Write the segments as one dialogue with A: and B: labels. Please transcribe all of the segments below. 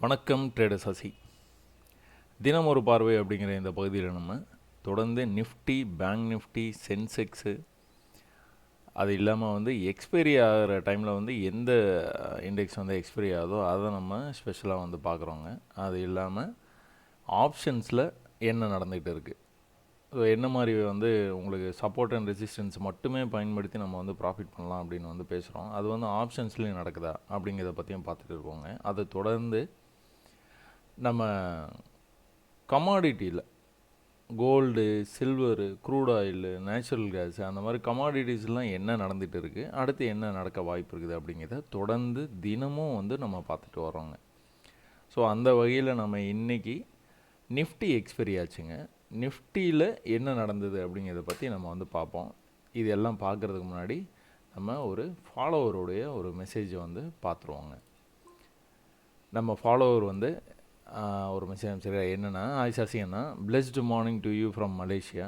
A: வணக்கம் ட்ரேடர் சசி. தினம் ஒரு பார்வை அப்படிங்கிற இந்த பகுதியில் நம்ம தொடர்ந்து நிஃப்டி, பேங்க் நிஃப்டி, சென்செக்ஸு, அது இல்லாமல் எக்ஸ்பைரி ஆகிற டைமில் எந்த இண்டெக்ஸ் எக்ஸ்பைரி ஆகுதோ அதை நம்ம ஸ்பெஷலாக பார்க்குறோங்க. அது இல்லாமல் ஆப்ஷன்ஸில் என்ன நடந்துகிட்டு இருக்குது, ஸோ என்ன மாதிரி உங்களுக்கு சப்போர்ட் அண்ட் ரெசிஸ்டன்ஸ் மட்டுமே பயன்படுத்தி நம்ம ப்ராஃபிட் பண்ணலாம் அப்படின்னு பேசுகிறோம். அது ஆப்ஷன்ஸ்லேயும் நடக்குதா அப்படிங்கிறத பற்றியும் பார்த்துட்டு இருக்கோங்க. அதை தொடர்ந்து நம்ம கமாடிட்டியில் gold, silver, crude oil, natural gas, அந்த மாதிரி கமாடிட்டிஸ்லாம் என்ன நடந்துகிட்டு இருக்குது, அடுத்து என்ன நடக்க வாய்ப்பு இருக்குது அப்படிங்கிறத தொடர்ந்து தினமும் நம்ம பார்த்துட்டு வரோங்க. ஸோ அந்த வகையில் நம்ம இன்றைக்கி நிஃப்டி எக்ஸ்பைரி ஆச்சுங்க. நிஃப்டியில் என்ன நடந்தது அப்படிங்கிறத பற்றி நம்ம பார்ப்போம். இது எல்லாம் பார்க்குறதுக்கு முன்னாடி நம்ம ஒரு ஃபாலோவருடைய ஒரு மெசேஜை பார்த்துருவோங்க. நம்ம ஃபாலோவர் ஒரு மெசேஜ் சரியா என்னென்னா, ஹாய் சசி அண்ணா, blessed morning to you from Malaysia.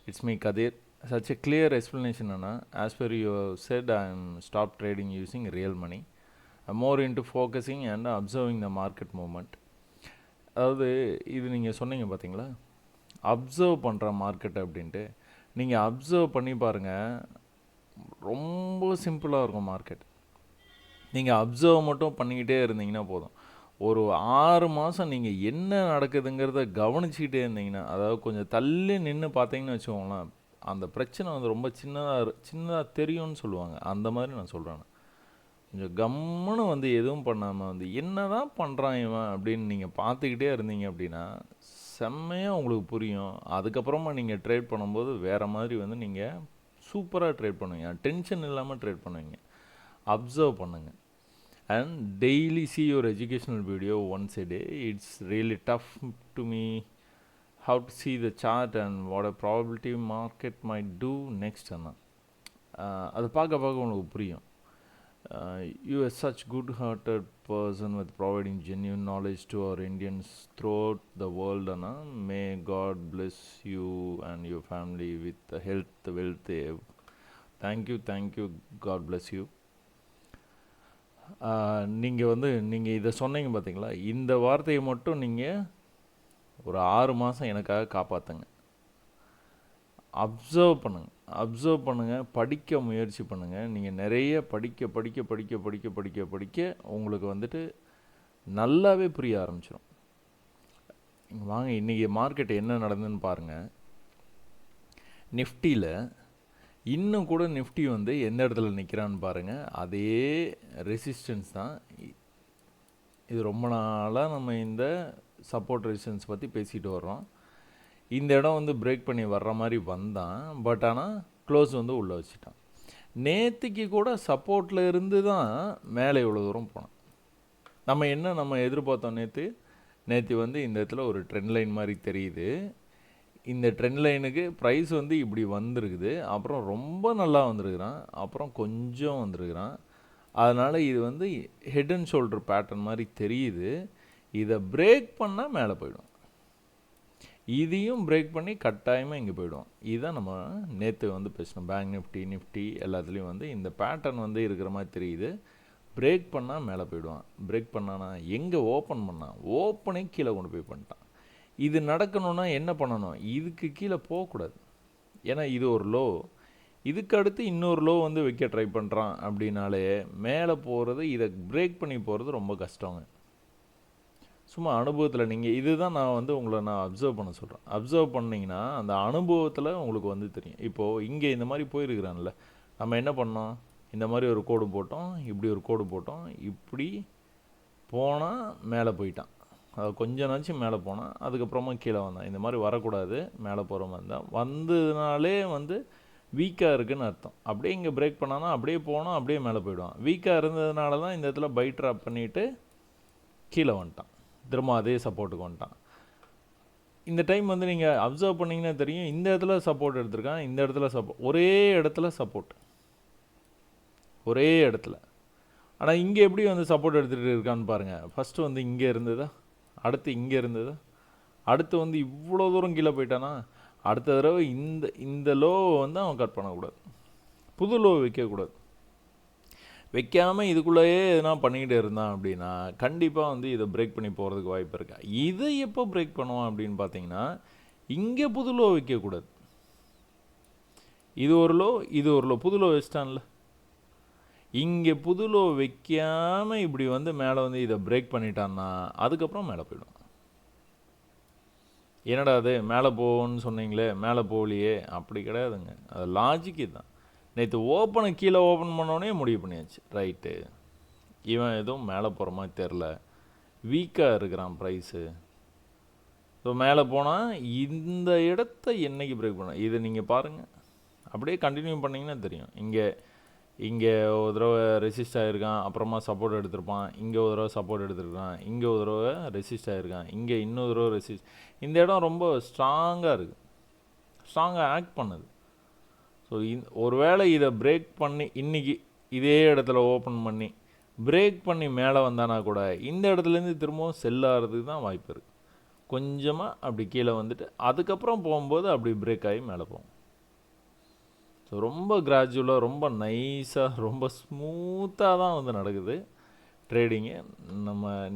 A: It's me Kathir. Such a clear explanation அண்ணா. As per you said I am stop trading using real money. More into focusing and observing the market moment. அதாவது இது நீங்கள் சொன்னீங்க பார்த்தீங்களா, observe பண்ணுற market அப்படின்ட்டு. நீங்கள் observe பண்ணி பாருங்கள், ரொம்ப சிம்பிளாக இருக்கும் மார்க்கெட். நீங்கள் அப்சர்வ் மட்டும் பண்ணிக்கிட்டே இருந்தீங்கன்னா போதும். ஒரு 6 மாதம் நீங்கள் என்ன நடக்குதுங்கிறத கவனிச்சிக்கிட்டே இருந்தீங்கன்னா, அதாவது கொஞ்சம் தள்ளி நின்று பார்த்தீங்கன்னு வச்சுக்கோங்களேன், அந்த பிரச்சனை ரொம்ப சின்னதாக தெரியும்னு சொல்லுவாங்க. அந்த மாதிரி நான் சொல்கிறேன். கொஞ்சம் கம்முன்னு எதுவும் பண்ணாமல் என்ன தான் பண்ணுறான் இவன் அப்படின்னு நீங்கள் பார்த்துக்கிட்டே இருந்தீங்க அப்படின்னா செம்மையாக உங்களுக்கு புரியும். அதுக்கப்புறமா நீங்கள் ட்ரேட் பண்ணும்போது வேறு மாதிரி நீங்கள் சூப்பராக ட்ரேட் பண்ணுவீங்க. டென்ஷன் இல்லாமல் ட்ரேட் பண்ணுவீங்க. அப்சர்வ் பண்ணுங்கள். And daily see your educational video once a day. It's really tough to me how to see the chart and what a probability market might do next. அது பார்க்க உங்களுக்கு புரியும். You are such good-hearted person with providing genuine knowledge to our Indians throughout the world. May God bless you and your family with health, wealth. Thank you. God bless you. நீங்கள் இதை சொன்னீங்க பார்த்தீங்களா, இந்த வார்த்தையை மட்டும் நீங்கள் ஒரு 6 மாதம் எனக்காக காப்பாற்றுங்க. அப்சர்வ் பண்ணுங்கள், படிக்க முயற்சி பண்ணுங்கள். நீங்கள் நிறைய படிக்க உங்களுக்கு நல்லாவே புரிய ஆரம்பிச்சிடும். வாங்க இன்றைக்கி மார்க்கெட் என்ன நடந்ததுன்னு பாருங்கள். நிஃப்டியில் இன்னும் கூட நிஃப்டி எந்த இடத்துல நிற்கிறான்னு பாருங்கள். அதே ரெசிஸ்டன்ஸ் தான். இது ரொம்ப நாளாக நம்ம இந்த சப்போர்ட் ரெசிஸ்டன்ஸ் பற்றி பேசிகிட்டு வர்றோம். இந்த இடம் பிரேக் பண்ணி வர்ற மாதிரி வந்தான். பட் ஆனால் க்ளோஸ் உள்ளே வச்சுட்டான். நேற்றுக்கு கூட சப்போர்ட்டில் இருந்து தான் மேலே இவ்வளோ தூரம் போனான். நம்ம எதிர்பார்த்தோம் நேற்று இந்த இடத்துல ஒரு ட்ரெண்ட் லைன் மாதிரி தெரியுது. இந்த ட்ரெண்ட் லைனுக்கு ப்ரைஸ் இப்படி வந்திருக்குது. அப்புறம் ரொம்ப நல்லா வந்திருக்கிறான், அப்புறம் கொஞ்சம் வந்திருக்கிறான். அதனால் இது ஹெட் அண்ட் ஷோல்டர் பேட்டர்ன் மாதிரி தெரியுது. இதை பிரேக் பண்ணால் மேலே போயிடும். இதையும் பிரேக் பண்ணி கட்டாயமாக இங்கே போயிடும். இதுதான் நம்ம நேற்று பேசணும். பேங்க் நிஃப்டி எல்லாத்துலேயும் இந்த பேட்டர்ன் இருக்கிற மாதிரி தெரியுது. பிரேக் பண்ணால் மேலே போயிடுவான். பிரேக் பண்ணானா எங்கே ஓப்பன் பண்ணான், ஓப்பனே கீழே கொண்டு போய் பண்ணிட்டான். இது நடக்கணும்னா என்ன பண்ணணும், இதுக்கு கீழே போகக்கூடாது. ஏன்னா இது ஒரு லோ, இதுக்கு அடுத்து இன்னொரு லோ வைக்க ட்ரை பண்ணுறான் அப்படின்னாலே மேலே போகிறது, இதை பிரேக் பண்ணி போகிறது ரொம்ப கஷ்டங்க. சும்மா அனுபவத்தில் நீங்கள் இதுதான் நான் உங்களை அப்சர்வ் பண்ண சொல்கிறேன். அப்சர்வ் பண்ணிங்கன்னா அந்த அனுபவத்தில் உங்களுக்கு தெரியும். இப்போது இங்கே இந்த மாதிரி போயிருக்கிறான்ல, நம்ம என்ன பண்ணோம், இந்த மாதிரி ஒரு கோடு போட்டோம், இப்படி ஒரு கோடு போட்டோம், இப்படி போனால் மேலே போயிட்டான். அது கொஞ்ச நாச்சும் மேலே போனால் அதுக்கப்புறமா கீழே வந்தான். இந்த மாதிரி வரக்கூடாது. மேலே போகிற மாதிரி தான் வந்ததுனாலே வீக்காக இருக்குதுன்னு அர்த்தம். அப்படியே இங்கே பிரேக் பண்ணானா அப்படியே போனால் அப்படியே மேலே போயிடுவான். வீக்காக இருந்ததுனால தான் இந்த இடத்துல பை ட்ராப் பண்ணிவிட்டு கீழே வந்துட்டான். திரும்ப அதே சப்போர்ட்டுக்கு வந்துட்டான். இந்த டைம் நீங்கள் அப்சர்வ் பண்ணிங்கன்னா தெரியும். இந்த இடத்துல சப்போர்ட் எடுத்திருக்கான், இந்த இடத்துல ஒரே இடத்துல சப்போர்ட், ஒரே இடத்துல. ஆனால் இங்கே எப்படி சப்போர்ட் எடுத்துகிட்டு இருக்கான்னு பாருங்கள். ஃபஸ்ட்டு இங்கே இருந்ததா, அடுத்து இங்கே இருந்தது, அடுத்து இவ்வளோ தூரம் கீழே போயிட்டானா, அடுத்த தடவை இந்த லோவை அவன் கட் பண்ணக்கூடாது, புது லோ வைக்கக்கூடாது. வைக்காமல் இதுக்குள்ளேயே எதுனா பண்ணிக்கிட்டு இருந்தான் அப்படின்னா கண்டிப்பாக வந்து இதை பிரேக் பண்ணி போகிறதுக்கு வாய்ப்பு இருக்கா. இதை எப்போ பிரேக் பண்ணுவான் அப்படின்னு பார்த்தீங்கன்னா, இங்கே புது லோ வைக்கக்கூடாது. இது ஒரு லோ, இது ஒரு லோ, புது லோ வச்சிட்டான்ல, இங்கே புது லோ வைக்காமல் இப்படி வந்து மேலே வந்து இதை பிரேக் பண்ணிட்டான்னா அதுக்கப்புறம் மேலே போயிடும். என்னடா அது மேலே போவோன்னு சொன்னீங்களே, மேலே போகலையே, அப்படி கிடையாதுங்க. அது லாஜிக்கு தான். நேற்று ஓப்பனை கீழே ஓப்பன் பண்ணோடனே முடிவு பண்ணியாச்சு, ரைட்டு இவன் எதுவும் மேலே போகிற மாதிரி தெரில, வீக்காக இருக்கிறான் ப்ரைஸு. ஸோ மேலே போனால் இந்த இடத்த என்றைக்கு பிரேக் பண்ண, இதை நீங்கள் பாருங்கள், அப்படியே கண்டினியூ பண்ணிங்கன்னா தெரியும். இங்கே ஒரு தடவை ரெசிஸ்ட் ஆகிருக்கான், அப்புறமா சப்போர்ட் எடுத்திருப்பான், இங்கே ஒரு தடவை சப்போர்ட் எடுத்திருக்கான், இங்கே ஒரு தடவை ரெசிஸ்ட் ஆகிருக்கான், இங்கே இன்னொரு தடவை ரெசிஸ்ட். இந்த இடம் ரொம்ப ஸ்ட்ராங்காக இருக்குது, ஸ்ட்ராங்காக ஆக்ட் பண்ணுது. ஸோ ஒரு வேளை இதை பிரேக் பண்ணி இன்றைக்கி இதே இடத்துல ஓப்பன் பண்ணி பிரேக் பண்ணி மேலே வந்தானா கூட இந்த இடத்துலேருந்து திரும்பவும் செல் ஆகிறதுக்கு தான் வாய்ப்பு இருக்குது. கொஞ்சமாக அப்படி கீழே வந்துட்டு அதுக்கப்புறம் போகும்போது அப்படி பிரேக் ஆகி மேலே போகும். ஸோ ரொம்ப கிராஜுவலாக, ரொம்ப நைஸாக, ரொம்ப ஸ்மூத்தாக தான் வந்து நடக்குது ட்ரேடிங்கு.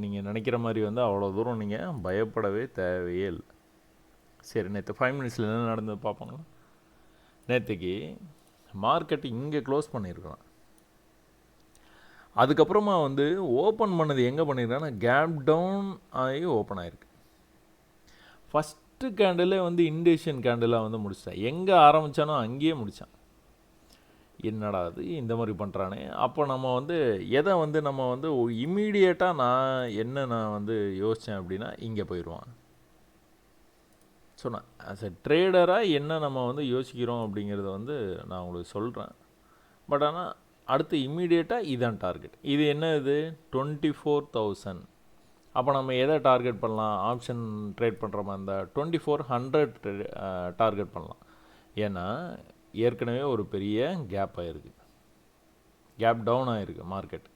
A: நீங்கள் நினைக்கிற மாதிரி வந்து அவ்வளோ தூரம் நீங்கள் பயப்படவே தேவையே இல்லை. சரி, நேற்று 5 மினிட்ஸில் என்ன நடந்தது பார்ப்பாங்களா. நேற்றுக்கு மார்க்கெட் இங்கே க்ளோஸ் பண்ணியிருக்கலாம், அதுக்கப்புறமா வந்து ஓப்பன் பண்ணது எங்கே பண்ணியிருக்காங்கன்னா கேப் டவுன் ஆகி ஓப்பன் ஆகிருக்கு. ஃபஸ்ட்டு கேண்டிலே வந்து இண்டேஷியன் கேண்டிலாக வந்து முடிச்சிட்டான். எங்கே ஆரம்பித்தானோ அங்கேயே முடித்தான். என்னடா அது இந்த மாதிரி பண்ணுறானே. அப்போ நம்ம வந்து எதை வந்து நம்ம வந்து இம்மீடியட்டாக நான் வந்து யோசித்தேன் அப்படின்னா இங்கே போயிடுவான். ஸோ நான் ஆஸ் எ ட்ரேடராக என்ன நம்ம வந்து யோசிக்கிறோம் அப்படிங்கிறத வந்து நான் உங்களுக்கு சொல்கிறேன். பட் ஆனால் அடுத்து இம்மீடியட்டாக இதுதான் டார்கெட். இது என்ன, இது 24,000. அப்போ நம்ம எதை டார்கெட் பண்ணலாம், ஆப்ஷன் ட்ரேட் பண்ணுற மாதிரி இருந்தால் 2400 டார்கெட் பண்ணலாம். ஏன்னா ஏற்கனவே ஒரு பெரிய கேப் ஆகிருக்கு, கேப் டவுன் ஆகிருக்கு மார்க்கெட்.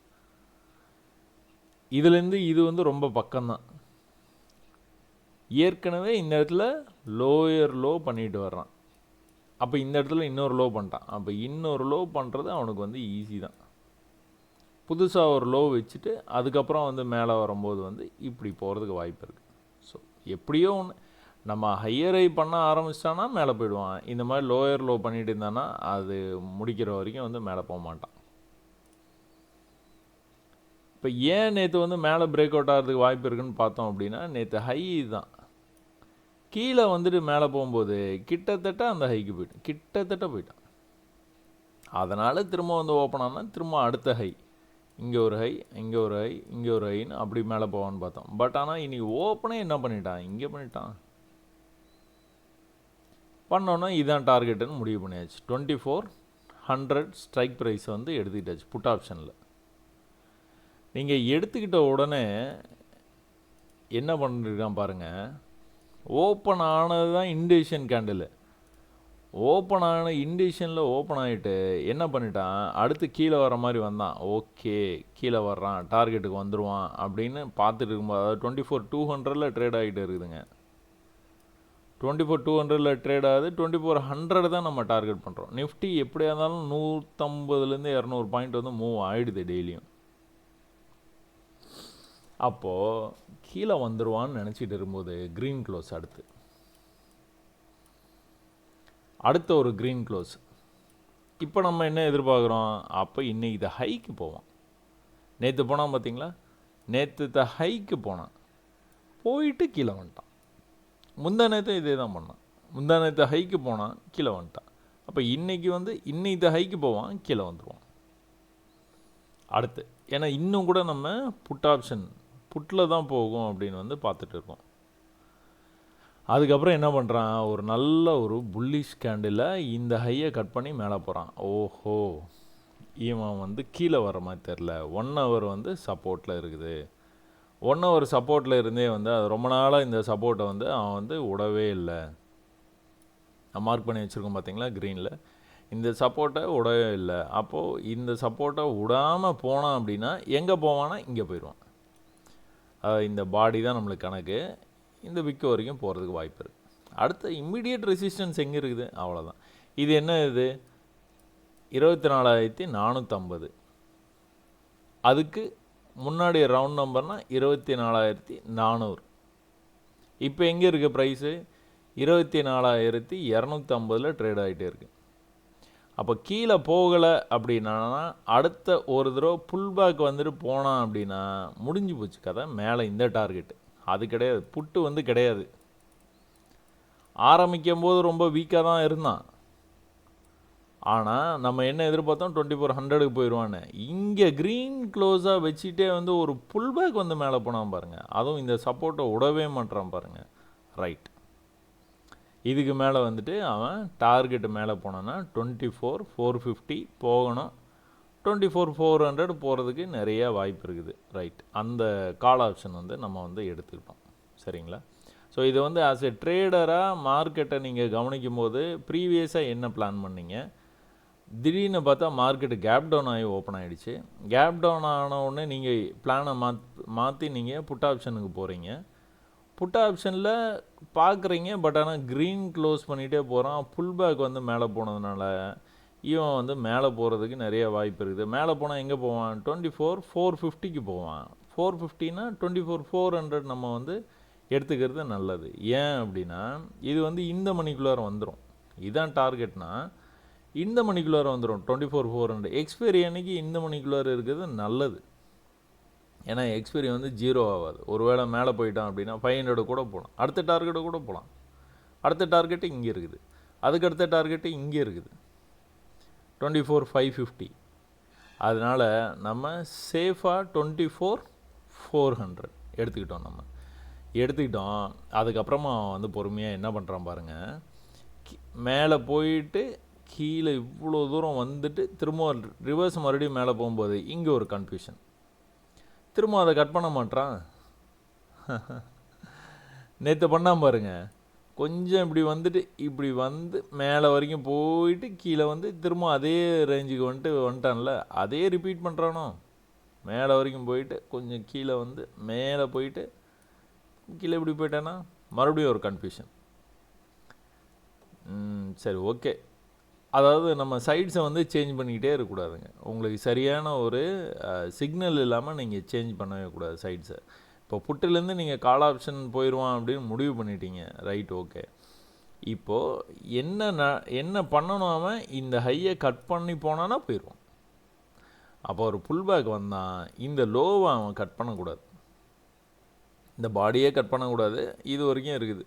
A: இதுலேருந்து இது வந்து ரொம்ப பக்கம்தான். ஏற்கனவே இந்த இடத்துல லோயர் லோ பண்ணிட்டு வர்றான். அப்போ இந்த இடத்துல இன்னொரு லோ பண்ணிட்டான். அப்போ இன்னொரு லோ பண்ணுறது அவனுக்கு வந்து ஈஸி தான். புதுசாக ஒரு லோ வச்சுட்டு அதுக்கப்புறம் வந்து மேலே வரும்போது வந்து இப்படி போகிறதுக்கு வாய்ப்பு இருக்குது. ஸோ எப்படியோ ஒன்று நம்ம ஹையர் ஹை பண்ண ஆரம்பிச்சிட்டான்னா மேலே போயிடுவான். இந்த மாதிரி லோயர் லோ பண்ணிட்டு இருந்தான்னா அது முடிக்கிற வரைக்கும் வந்து மேலே போக மாட்டான். இப்போ ஏன் நேற்று வந்து மேலே பிரேக் அவுட் ஆகிறதுக்கு வாய்ப்பு இருக்குதுன்னு பார்த்தோம் அப்படின்னா, நேற்று ஹை தான் கீழே வந்துட்டு மேலே போகும்போது கிட்டத்தட்ட அந்த ஹைக்கு போயிட்டான். அதனால் திரும்ப வந்து ஓப்பன் ஆனால் திரும்ப அடுத்த ஹை, இங்கே ஒரு ஹை, இங்கே ஒரு ஹை, இங்கே ஒரு ஹைன்னு அப்படி மேலே போவான்னு பார்த்தோம். பட் ஆனால் இன்றைக்கி ஓப்பனே என்ன பண்ணிட்டான், இங்கே பண்ணிட்டான். பண்ணோன்னா இதுதான் டார்கெட்டுன்னு முடிவு பண்ணியாச்சு. 2400 ஸ்ட்ரைக் ப்ரைஸ் வந்து எடுத்துக்கிட்டாச்சு புட் ஆப்ஷனில். நீங்கள் எடுத்துக்கிட்ட உடனே என்ன பண்ணிருக்கான் பாருங்கள், ஓப்பன் ஆனது தான் இண்டேஷியன் கேண்டில். ஓப்பன் ஆன இண்டேஷனில் ஓப்பன் ஆகிட்டு என்ன பண்ணிட்டான், அடுத்து கீழே வர மாதிரி வந்தான். ஓகே கீழே வர்றான், டார்கெட்டுக்கு வந்துடுவான் அப்படின்னு பார்த்துட்டு இருக்கும்போது, அதாவது 24,200 ட்ரேட் ஆகிட்டு இருக்குதுங்க. 24,200 ட்ரேட் ஆகுது. 2400 தான் நம்ம டார்கெட் பண்ணுறோம். நிஃப்டி எப்படியா இருந்தாலும் 150லேருந்து 200 பாயிண்ட் வந்து மூவ் ஆகிடுது டெய்லியும். அப்போது கீழே வந்துடுவான்னு நினச்சிட்டு இருக்கும்போது க்ரீன் க்ளோஸ், அடுத்த ஒரு க்ரீன் க்ளோஸ். இப்போ நம்ம என்ன எதிர்பார்க்குறோம், அப்போ இன்றைக்கி இதை ஹைக்கு போவோம். நேற்று போனால் பார்த்தீங்களா, நேற்று ஹைக்கு போனான், போயிட்டு கீழே வந்துட்டான். முந்தா நேற்று இதே தான் பண்ணான், முந்தா நேற்று ஹைக்கு போனான், கீழே வந்துட்டான். அப்போ இன்றைக்கி வந்து இன்னைக்கு ஹைக்கு போவான், கீழே வந்துடுவான் அடுத்து. ஏன்னா இன்னும் கூட நம்ம புட் ஆப்ஷன் புட்டில் தான் போகும் அப்படின்னு வந்து பார்த்துட்டு இருக்கோம். அதுக்கப்புறம் என்ன பண்ணுறான், ஒரு நல்ல ஒரு புல்லிஷ் கேண்டில் இந்த ஹையை கட் பண்ணி மேலே போகிறான். ஓஹோ இவன் வந்து கீழே வர மாதிரி தெரில, 1 ஹவர் வந்து சப்போர்ட்டில் இருக்குது. 1 ஹவர் சப்போர்ட்டில் இருந்தே வந்து அது ரொம்ப நாளாக இந்த சப்போர்ட்டை வந்து அவன் வந்து விடவே இல்லை. மார்க் பண்ணி வச்சுருக்கோம் பார்த்தீங்களா க்ரீனில், இந்த சப்போர்ட்டை விடவே இல்லை. அப்போது இந்த சப்போர்ட்டை விடாமல் போனான் அப்படின்னா எங்கே போவான்னா இங்கே போயிடுவான். இந்த பாடி தான் நம்மளுக்கு கணக்கு, இந்த விக்கு வரைக்கும் போகிறதுக்கு வாய்ப்பு இருக்குது. அடுத்த இம்மிடியட் ரெசிஸ்டன்ஸ் எங்கே இருக்குது, அவ்வளோதான். இது என்ன, இது 24,450. அதுக்கு முன்னாடி ரவுண்ட் நம்பர்னால் 24,400. இப்போ எங்கே இருக்குது ப்ரைஸு? 24,250 ட்ரேட் ஆகிட்டே இருக்குது. அப்போ கீழே போகலை அப்படின்னா அடுத்த ஒரு தடவை புல் பேக் வந்துட்டு போனான் அப்படின்னா முடிஞ்சு போச்சு கதை. மேலே இந்த டார்கெட்டு அது கிடையாது, புட்டு கிடையாது. ஆரம்பிக்கும் போது ரொம்ப வீக்காக தான் இருந்தான். ஆனால் நம்ம என்ன எதிர்பார்த்தோம், 2400க்கு போயிடுவான்னு. இங்கே க்ரீன் க்ளோஸாக வச்சுட்டே ஒரு புல் பேக் மேலே போனான் பாருங்கள். அதுவும் இந்த சப்போர்ட்டை விடவே மாட்டான் பாருங்கள். ரைட், இதுக்கு மேலே அவன் டார்கெட்டு மேலே போனான்னா 24,450 போகணும். 24,400 போகிறதுக்கு நிறைய வாய்ப்பு இருக்குது. ரைட், அந்த கால் ஆப்ஷன் நம்ம எடுத்துக்கிட்டோம். சரிங்களா? ஸோ இது ஆஸ் எ ட்ரேடராக மார்க்கெட்டை நீங்கள் கவனிக்கும் போது ப்ரீவியஸாக என்ன பிளான் பண்ணீங்க? திடீர்னு பார்த்தா மார்க்கெட்டு கேப் டவுன் ஆகி ஓப்பன் ஆகிடுச்சு. கேப் டவுன் ஆன உடனே நீங்கள் பிளானை மாற்றி நீங்கள் புட் ஆப்ஷனுக்கு போகிறீங்க. புட் ஆப்ஷனில் பார்க்குறீங்க, பட் ஆனால் க்ரீன் க்ளோஸ் பண்ணிகிட்டே போகிறான். புல் பேக் மேலே போனதுனால இவன் மேலே போகிறதுக்கு நிறைய வாய்ப்பு இருக்குது. மேலே போனால் எங்கே போவான்? 24,450க்கு போவான். 450னா 24,400 நம்ம எடுத்துக்கிறது நல்லது. ஏன் அப்படின்னா இது இந்த மணிக்குள்ளார வந்துடும். இதுதான் டார்கெட்னா இந்த மணிக்குள்ளார வந்துடும். 24,400 எக்ஸ்பைரி அன்னைக்கு இந்த மணிக்குள்ளார இருக்கிறது நல்லது. ஏன்னா எக்ஸ்பைரி 0 ஆகாது. ஒருவேளை மேலே போயிட்டான் அப்படின்னா 500 கூட போகலாம், அடுத்த டார்கெட்டை கூட போகலாம். அடுத்த டார்கெட்டு இங்கே இருக்குது, அதுக்கு அடுத்த டார்கெட்டு இங்கே இருக்குது 24,550. அதனால் நம்ம சேஃபாக 24,400 எடுத்துக்கிட்டோம். அதுக்கப்புறமா பொறுமையாக என்ன பண்ணுறான் பாருங்கள். மேலே போயிட்டு கீழே இவ்வளோ தூரம் திரும்ப ரிவர்ஸ் மறுபடியும் மேலே போகும்போது இங்கே ஒரு கன்ஃபியூஷன். திரும்ப அதை கட் பண்ண மாட்டான். நேற்று பண்ணாமல் பாருங்க, கொஞ்சம் இப்படி இப்படி மேலே வரைக்கும் போயிட்டு கீழே திரும்ப அதே ரேஞ்சுக்கு வந்துட்டான்ல, அதே ரிப்பீட் பண்ணுறானோ. மேலே வரைக்கும் போயிட்டு கொஞ்சம் கீழே மேலே போயிட்டு கீழே இப்படி போயிட்டானா மறுபடியும் ஒரு கன்ஃபியூஷன். சரி, ஓகே. அதாவது நம்ம சைட்ஸை சேஞ்ச் பண்ணிக்கிட்டே இருக்கக்கூடாதுங்க. உங்களுக்கு சரியான ஒரு சிக்னல் இல்லாமல் நீங்கள் சேஞ்ச் பண்ணவே கூடாது சைட்ஸை. இப்போ புட்டிலேருந்து நீங்கள் கால் ஆப்ஷன் போயிடுவான் அப்படின்னு முடிவு பண்ணிட்டீங்க. Right, okay. இப்போது என்ன பண்ணணும், அவன் இந்த ஹையை கட் பண்ணி போனான்னா போயிடுவான். அப்போ ஒரு புல் பேக் வந்தான், இந்த லோவை அவன் கட் பண்ணக்கூடாது, இந்த பாடியே கட் பண்ணக்கூடாது. இது வரைக்கும் இருக்குது.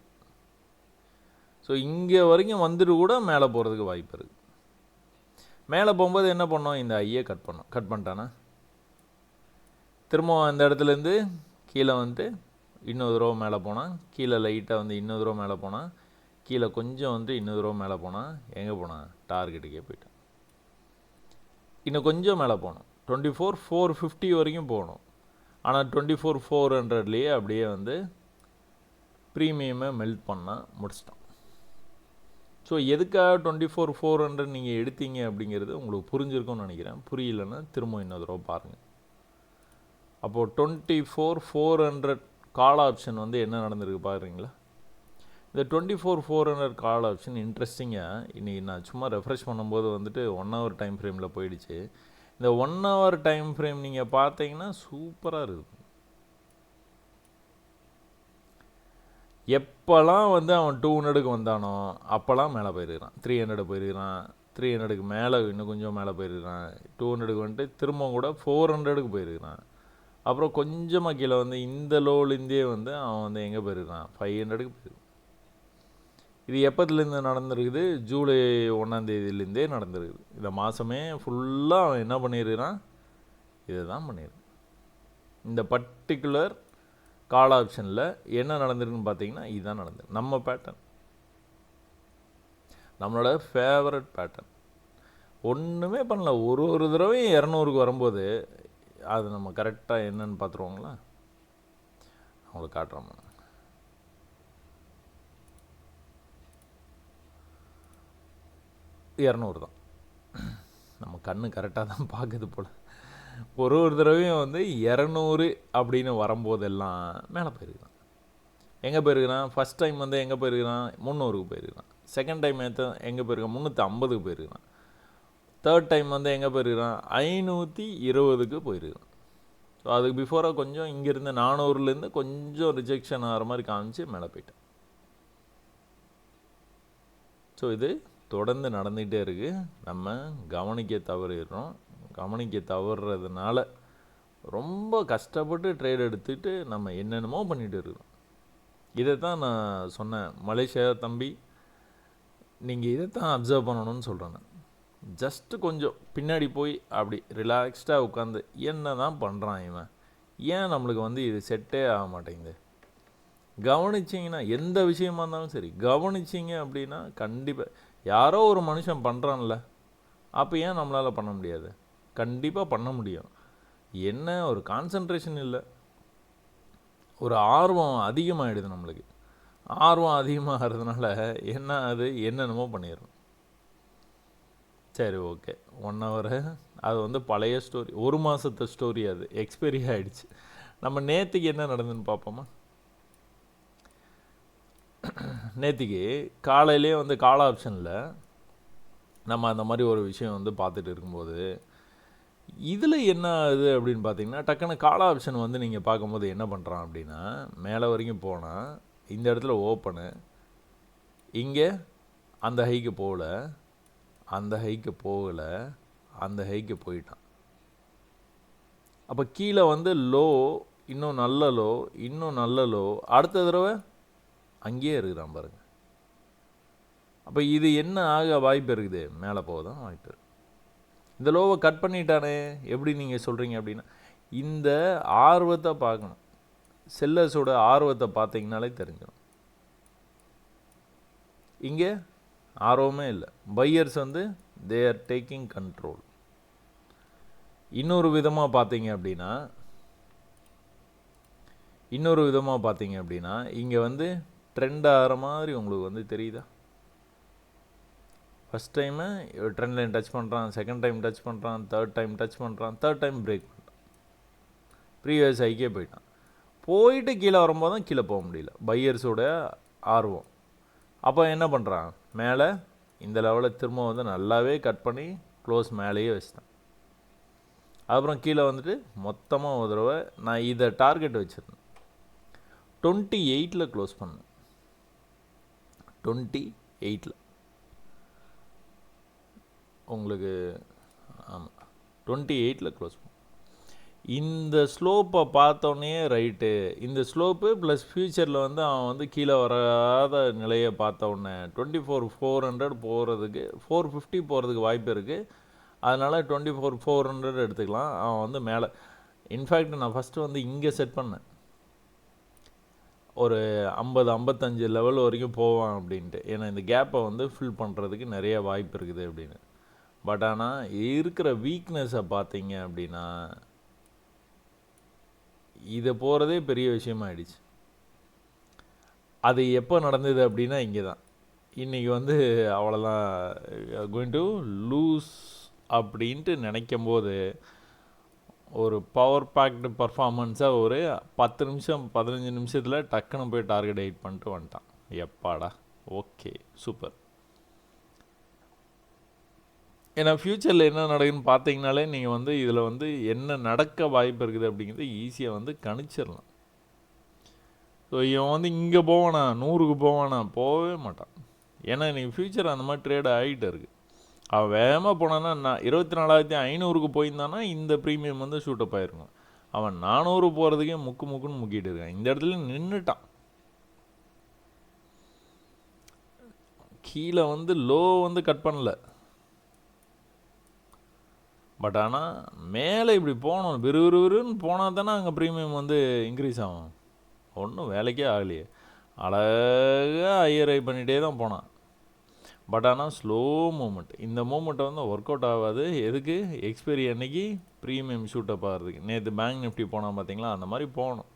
A: ஸோ இங்கே வரைக்கும் கூட மேலே போகிறதுக்கு வாய்ப்பு இருக்குது. மேலே போகும்போது என்ன பண்ணோம், இந்த ஐயை கட் பண்ணிட்டானா திரும்ப அந்த இடத்துலேருந்து கீழே இன்னொரு தடவை மேலே போனான். கீழே லைட்டாக இன்னொரு தடவை மேலே போனான். கீழே கொஞ்சம் இன்னொரு தடவை மேலே போனான். எங்கே போனான்? டார்கெட்டுக்கே போயிட்டான். இன்னும் கொஞ்சம் மேலே போனோம், 24,450 வரைக்கும் போகணும். ஆனால் 24,400லேயே அப்படியே ப்ரீமியமை மெல்ட் பண்ணால் முடிச்சிட்டான். ஸோ எதுக்காக 24,400 நீங்கள் எடுத்தீங்க அப்படிங்கிறது உங்களுக்கு புரிஞ்சிருக்கும்னு நினைக்கிறேன். புரியலைன்னா திரும்ப இன்னொரு தடவை பாருங்கள். அப்போது 24,400 கால் ஆப்ஷன் என்ன நடந்திருக்கு பாருங்களா? இந்த 24,400 கால் ஆப்ஷன் இன்ட்ரெஸ்டிங்காக இன்றைக்கி நான் சும்மா ரெஃப்ரெஷ் பண்ணும்போது 1 ஹவர் டைம் ஃப்ரேமில் போயிடுச்சு. இந்த 1 ஹவர் டைம் ஃப்ரேம் நீங்கள் பார்த்தீங்கன்னா சூப்பராக இருக்குது. எப்போல்லாம் அவன் 200க்கு வந்தானோ அப்போல்லாம் மேலே போயிருக்கிறான். 300 போயிருக்கிறான். 300க்கு மேலே இன்னும் கொஞ்சம் மேலே போயிருக்கிறான். 200க்கு திரும்ப கூட 400க்கு போயிருக்கிறான். அப்புறம் கொஞ்சமாக கீழே இந்த லோலேருந்தே அவன் எங்கே போயிருக்கிறான்? 500க்கு போயிருக்கான். இது எப்போத்துலேருந்து நடந்திருக்குது? ஜூலை 1ஆம் தேதியிலேருந்தே நடந்திருக்குது. இந்த மாதமே ஃபுல்லாக அவன் என்ன பண்ணியிருக்கிறான்? இதை தான் பண்ணியிருக்கான். இந்த பர்டிகுலர் கால் ஆப்ஷனில் என்ன நடந்திருக்குன்னு பார்த்தீங்கன்னா இதுதான் நடந்திருக்கு. நம்ம பேட்டர்ன், நம்மளோட ஃபேவரட் பேட்டர்ன். ஒன்றுமே பண்ணல, ஒரு தடவையும் 200க்கு வரும்போது அது நம்ம கரெக்டாக என்னன்னு பார்த்துருவோங்களா? அவங்களுக்கு காட்டுறோம். 200 தான். நம்ம கண்ணு கரெக்டாக தான் பார்க்குது போல். ஒரு தடவையும் 200 அப்படின்னு வரும்போதெல்லாம் மேலே போயிருக்கிறான். எங்கே போயிருக்கிறான்? ஃபஸ்ட் டைம் எங்கே போயிருக்கிறான்? 300க்கு போயிருக்கிறான். செகண்ட் டைம் எங்கே போயிருக்கான்? 350க்கு போயிருக்கிறான். தேர்ட் டைம் எங்கே போயிருக்கிறான்? 520க்கு போயிருக்கிறான். ஸோ அதுக்கு பிஃபோராக கொஞ்சம் இங்கேருந்து 400லேருந்து கொஞ்சம் ரிஜெக்ஷன் ஆகிற மாதிரி காமிச்சு மேலே போயிட்டேன். ஸோ இது தொடர்ந்து நடந்துகிட்டே இருக்குது. நம்ம கவனிக்க தவறிடுறோம். கவனிக்க தவறுறதுனால ரொம்ப கஷ்டப்பட்டு ட்ரேட் எடுத்துகிட்டு நம்ம என்னென்னமோ பண்ணிகிட்டு இருக்கிறோம். இதை தான் நான் சொன்னேன், மலேசியா தம்பி நீங்கள் இதை தான் அப்சர்வ் பண்ணணும்னு சொல்கிறேன். நான் ஜஸ்ட்டு கொஞ்சம் பின்னாடி போய் அப்படி ரிலாக்ஸ்டாக உட்காந்து என்ன தான் பண்ணுறான் இவன், ஏன் நம்மளுக்கு வந்து இது செட்டே ஆக மாட்டேங்குது கவனிச்சிங்கன்னா, எந்த விஷயமா இருந்தாலும் சரி கவனிச்சிங்க அப்படின்னா கண்டிப்பாக யாரோ ஒரு மனுஷன் பண்ணுறான்ல, அப்போ ஏன் நம்மளால் பண்ண முடியாது? கண்டிப்பாக பண்ண முடியும். என்ன ஒரு கான்சன்ட்ரேஷன் இல்லை, ஒரு ஆர்வம் அதிகமாகிடுது. நம்மளுக்கு ஆர்வம் அதிகமாகிறதுனால என்ன அது என்னென்னமோ பண்ணிடுறோம். சரி, ஓகே, 1 hour அது வந்து பழைய ஸ்டோரி, 1 மாதத்து ஸ்டோரி, அது எக்ஸ்பைரி ஆகிடுச்சு. நம்ம நேற்றுக்கு என்ன நடந்துன்னு பார்ப்போமா? நேற்றுக்கு காலையிலே வந்து கால் ஆப்ஷனில் நம்ம அந்த மாதிரி ஒரு விஷயம் வந்து பார்த்துட்டு இருக்கும்போது இதில் என்ன ஆகுது அப்படின்னு பார்த்தீங்கன்னா, டக்குன்னு கால் ஆப்ஷன் வந்து நீங்கள் பார்க்கும்போது என்ன பண்ணுறான் அப்படின்னா, மேலே வரைக்கும் போனால் இந்த இடத்துல ஓப்பனு, இங்கே அந்த ஹைக்கு போகல, அந்த ஹைக்கு போகலை, அந்த ஹைக்கு போயிட்டான். அப்போ கீழே வந்து லோ, இன்னும் நல்ல லோ, இன்னும் நல்ல லோ, அடுத்த தடவை அங்கேயே இருக்குதான் பாருங்க. அப்போ இது என்ன ஆக வாய்ப்பு இருக்குது? மேலே போக தான் வாய்ப்பு இருக்குது. இந்த லோவை கட் பண்ணிட்டானே, எப்படி நீங்கள் சொல்கிறீங்க அப்படின்னா, இந்த ஆர்வத்தை பார்க்கணும். செல்லர்ஸோட ஆர்வத்தை பார்த்தீங்கனாலே தெரிஞ்சிடும். இங்கே ஆர்வமே இல்லை. பையர்ஸ் வந்து தே ஆர் டேக்கிங் கண்ட்ரோல். இன்னொரு விதமாக பார்த்தீங்க அப்படின்னா இங்கே வந்து ட்ரெண்ட் ஆகிற மாதிரி உங்களுக்கு வந்து தெரியுதா? First time trend line touch பண்ணுறான், செகண்ட் டைம் டச் பண்ணுறான், தேர்ட் டைம் டச் பண்ணுறான், தேர்ட் டைம் பிரேக் பண்ணுறான், ப்ரீவியஸ் ஹைக்கே போயிட்டான். போயிட்டு கீழே வரும்போது தான் கீழே போக முடியல, பையர்ஸோட ஆர்வம். அப்போ என்ன பண்ணுறான், மேலே இந்த லெவலில் திரும்ப வந்து நல்லாவே கட் பண்ணி க்ளோஸ் மேலேயே வச்சுட்டான். அப்புறம் கீழே வந்துட்டு மொத்தமாக ஒரு தடவை நான் இதை டார்கெட் வச்சுருந்தேன், 28 க்ளோஸ் பண்ணேன். 28 உங்களுக்கு, ஆமாம், 28 க்ளோஸ் பண்ணேன். இந்த ஸ்லோப்பை பார்த்தோன்னே ரைட்டு, இந்த ஸ்லோப்பு ப்ளஸ் ஃப்யூச்சரில் வந்து அவன் வந்து கீழே வராத நிலையை பார்த்த உடனே 24,400 போகிறதுக்கு, 450 போகிறதுக்கு வாய்ப்பு இருக்குது. அதனால் 24,400 எடுத்துக்கலாம். அவன் வந்து மேலே, இன்ஃபேக்ட் நான் ஃபஸ்ட்டு வந்து இங்கே செட் பண்ணேன், ஒரு 50-55 லெவல் வரைக்கும் போவான் அப்படின்ட்டு. ஏன்னா இந்த கேப்பை வந்து ஃபில் பண்ணுறதுக்கு நிறைய வாய்ப்பு இருக்குது அப்படின்னு. பட் ஆனால் இருக்கிற வீக்னஸை பார்த்தீங்க அப்படின்னா இதை போகிறதே பெரிய விஷயமாயிடுச்சு. அது எப்போ நடந்தது அப்படின்னா இங்கே தான். இன்றைக்கி வந்து அவ்வளோதான், கோயிங் டு லூஸ் அப்படின்ட்டு நினைக்கும் போது ஒரு பவர் பேக்டு பர்ஃபார்மன்ஸாக ஒரு 10 நிமிஷம் 15 நிமிஷத்தில் டக்குன்னு போய் டார்கெட் ஹிட் பண்ணிட்டு வந்துட்டான். எப்பாடா, ஓகே, சூப்பர். ஏன்னா ஃப்யூச்சரில் என்ன நடக்குதுன்னு பார்த்தீங்கனாலே நீங்கள் வந்து இதில் வந்து என்ன நடக்க வாய்ப்பு இருக்குது அப்படிங்கிறத ஈஸியாக வந்து கணிச்சிடலாம். ஸோ இவன் வந்து இங்கே போவானா, 100க்கு போவானா, போகவே மாட்டான். ஏன்னா இன்றைக்கி ஃப்யூச்சர் அந்த மாதிரி ட்ரேட் ஆகிட்டு இருக்குது. அவன் வேகமாக போனான்னா, நான் 24,500க்கு போயிருந்தானா இந்த ப்ரீமியம் வந்து ஷூட்டப் ஆகிருக்கும். அவன் 400 போகிறதுக்கே முக்குன்னு முக்கிட்டு இருக்கான். இந்த இடத்துல நின்றுட்டான். கீழே வந்து லோ வந்து கட் பண்ணல, பட் ஆனால் மேலே இப்படி போகணும், விறுவிறுன்னு போனால் தானே அங்கே ப்ரீமியம் வந்து இன்க்ரீஸ் ஆகும். ஒன்றும் வேலைக்கே ஆகலையே, அழகாக ஐயரை பண்ணிகிட்டே தான் போனான். பட் ஆனால் ஸ்லோ மூமெண்ட், இந்த மூமெண்ட்டை வந்து ஒர்க் அவுட் ஆகாது. எதுக்கு? எக்ஸ்பைரி அன்னைக்கு ப்ரீமியம் ஷூட்டப் ஆகிறதுக்கு. நேற்று பேங்க் நிஃப்டி போனால் பார்த்தீங்களா, அந்த மாதிரி போகணும்.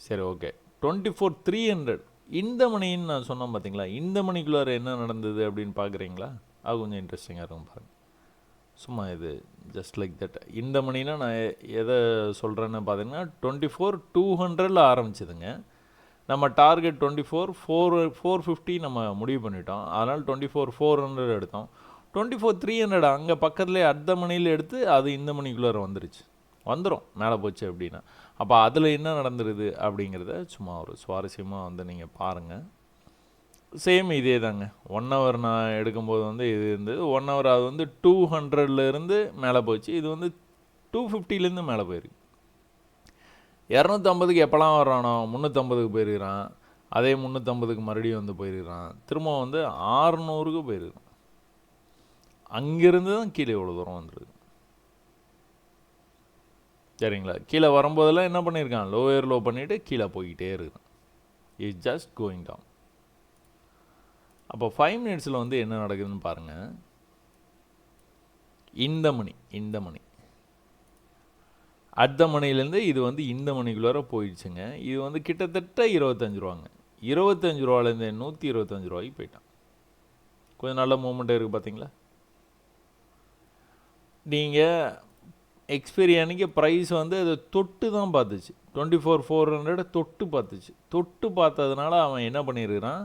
A: சரி, ஓகே, 24,300 இந்த மணின்னு நான் சொன்னேன் பார்த்தீங்களா, இந்த மணிக்குள்ளார என்ன நடந்தது அப்படின்னு பார்க்குறீங்களா? அது கொஞ்சம் இன்ட்ரெஸ்டிங்காக இருக்கும் பாருங்கள். சும்மா இது ஜஸ்ட் லைக் தட். இந்த மணினா நான் எதை சொல்கிறேன்னு பார்த்தீங்கன்னா 24,200 ஆரம்பிச்சதுங்க. நம்ம டார்கெட் 24,450 நம்ம முடிவு பண்ணிட்டோம். அதனால் 24,400 எடுத்தோம். 24,300 அங்கே பக்கத்துலேயே அடுத்த மணியில் எடுத்து அது இந்த மணிக்குள்ளே வந்துருச்சு. வந்துடும் மேலே போச்சு அப்படின்னா. அப்போ அதில் என்ன நடந்துருது அப்படிங்கிறத சும்மா ஒரு சுவாரஸ்யமாக வந்து நீங்கள் பாருங்கள். சேம் இதே தாங்க. 1 ஹவர் நான் எடுக்கும்போது வந்து இது இருந்தது. 1 ஹவர் அது வந்து 200லேருந்து மேலே போச்சு. இது வந்து 250லேருந்து மேலே போயிருக்கு. 250க்கு எப்போலாம் வர்றானோ 350க்கு போயிருக்கிறான். அதே 350க்கு மறுபடியும் வந்து போயிருக்கிறான். திரும்ப வந்து 600க்கு போயிருக்கிறான். அங்கேருந்து தான் கீழே இவ்வளோ தூரம் வந்துருக்கு. சரிங்களா? கீழே வரும்போதெல்லாம் என்ன பண்ணியிருக்கான், லோயர் லோ பண்ணிவிட்டு கீழே போய்கிட்டே இருக்கான். It's just going down. அப்போ 5 மினிட்ஸில் வந்து என்ன நடக்குதுன்னு பாருங்கள். இந்த மணி அடுத்த மணிலேருந்து இது வந்து இந்த மணிக்குள்ளார போயிடுச்சுங்க. இது வந்து கிட்டத்தட்ட 25 ரூபாங்க. 25 ரூபாலேருந்து 125 ரூபாய்க்கு போயிட்டான். கொஞ்சம் நல்ல மூமெண்ட்டாக இருக்குது பார்த்தீங்களா? நீங்கள் எக்ஸ்பைரி அன்றைக்கி ப்ரைஸ் வந்து அதை தொட்டு தான் பார்த்துச்சு. 24,400 தொட்டு பார்த்துச்சு. தொட்டு பார்த்ததுனால அவன் என்ன பண்ணியிருக்கிறான்,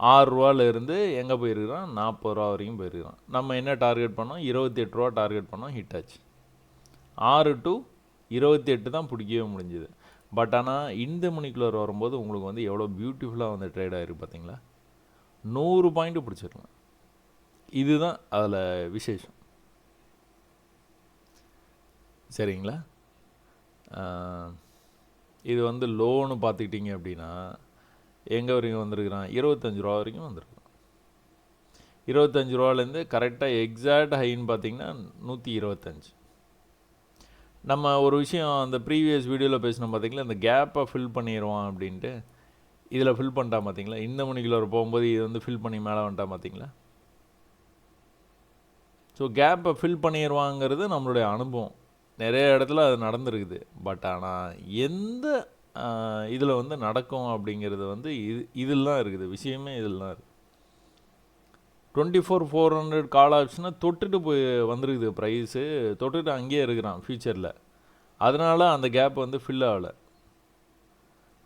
A: 6 ரூபாலேருந்து எங்கே போயிருக்கிறான், 40 ரூபா வரைக்கும் போயிருக்கிறான். நம்ம என்ன டார்கெட் பண்ணோம், 28 ரூபா டார்கெட் பண்ணோம், ஹிட் ஆச்சு. 6 to 28 தான் பிடிக்கவே முடிஞ்சுது. பட் ஆனால் இந்த மணிக்குள்ளே வரும்போது உங்களுக்கு வந்து எவ்வளோ பியூட்டிஃபுல்லாக வந்து ட்ரேட் ஆகிருக்கு பார்த்தீங்களா? 100 பாயிண்ட்டு பிடிச்சிருக்கலாம். இதுதான் அதில் விசேஷம். சரிங்களா? இது வந்து லோனு பார்த்துக்கிட்டிங்க அப்படின்னா எங்கே வரைக்கும் வந்திருக்கிறான், 25 ரூபா வரைக்கும் வந்திருக்கான். 25 ரூபாலேருந்து கரெக்டாக எக்ஸாக்ட் ஹைன்னு பார்த்தீங்கன்னா 125. நம்ம ஒரு விஷயம் அந்த ப்ரீவியஸ் வீடியோவில் பேசினோம் பார்த்தீங்களா, இந்த கேப்பை ஃபில் பண்ணிடுவான் அப்படின்ட்டு. இதில் ஃபில் பண்ணிட்டான் பார்த்தீங்களா, இந்த மணிக்குள்ள போகும்போது இது வந்து ஃபில் பண்ணி மேலே வந்துட்டான் பார்த்தீங்களா. ஸோ கேப்பை ஃபில் பண்ணிடுவாங்கிறது நம்மளுடைய அனுபவம். நிறைய இடத்துல அது நடந்துருக்குது. பட் ஆனால் எந்த இதில் வந்து நடக்கும் அப்படிங்கிறது வந்து இதில் தான் இருக்குது விஷயமே. இதில் தான் இருக்குது. 24,400 கால் ஆப்ஷனாக தொட்டுட்டு போய் வந்துருக்குது ப்ரைஸு. தொட்டுட்டு அங்கேயே இருக்கிறான் ஃபியூச்சரில். அதனால் அந்த கேப் வந்து ஃபில் ஆகலை.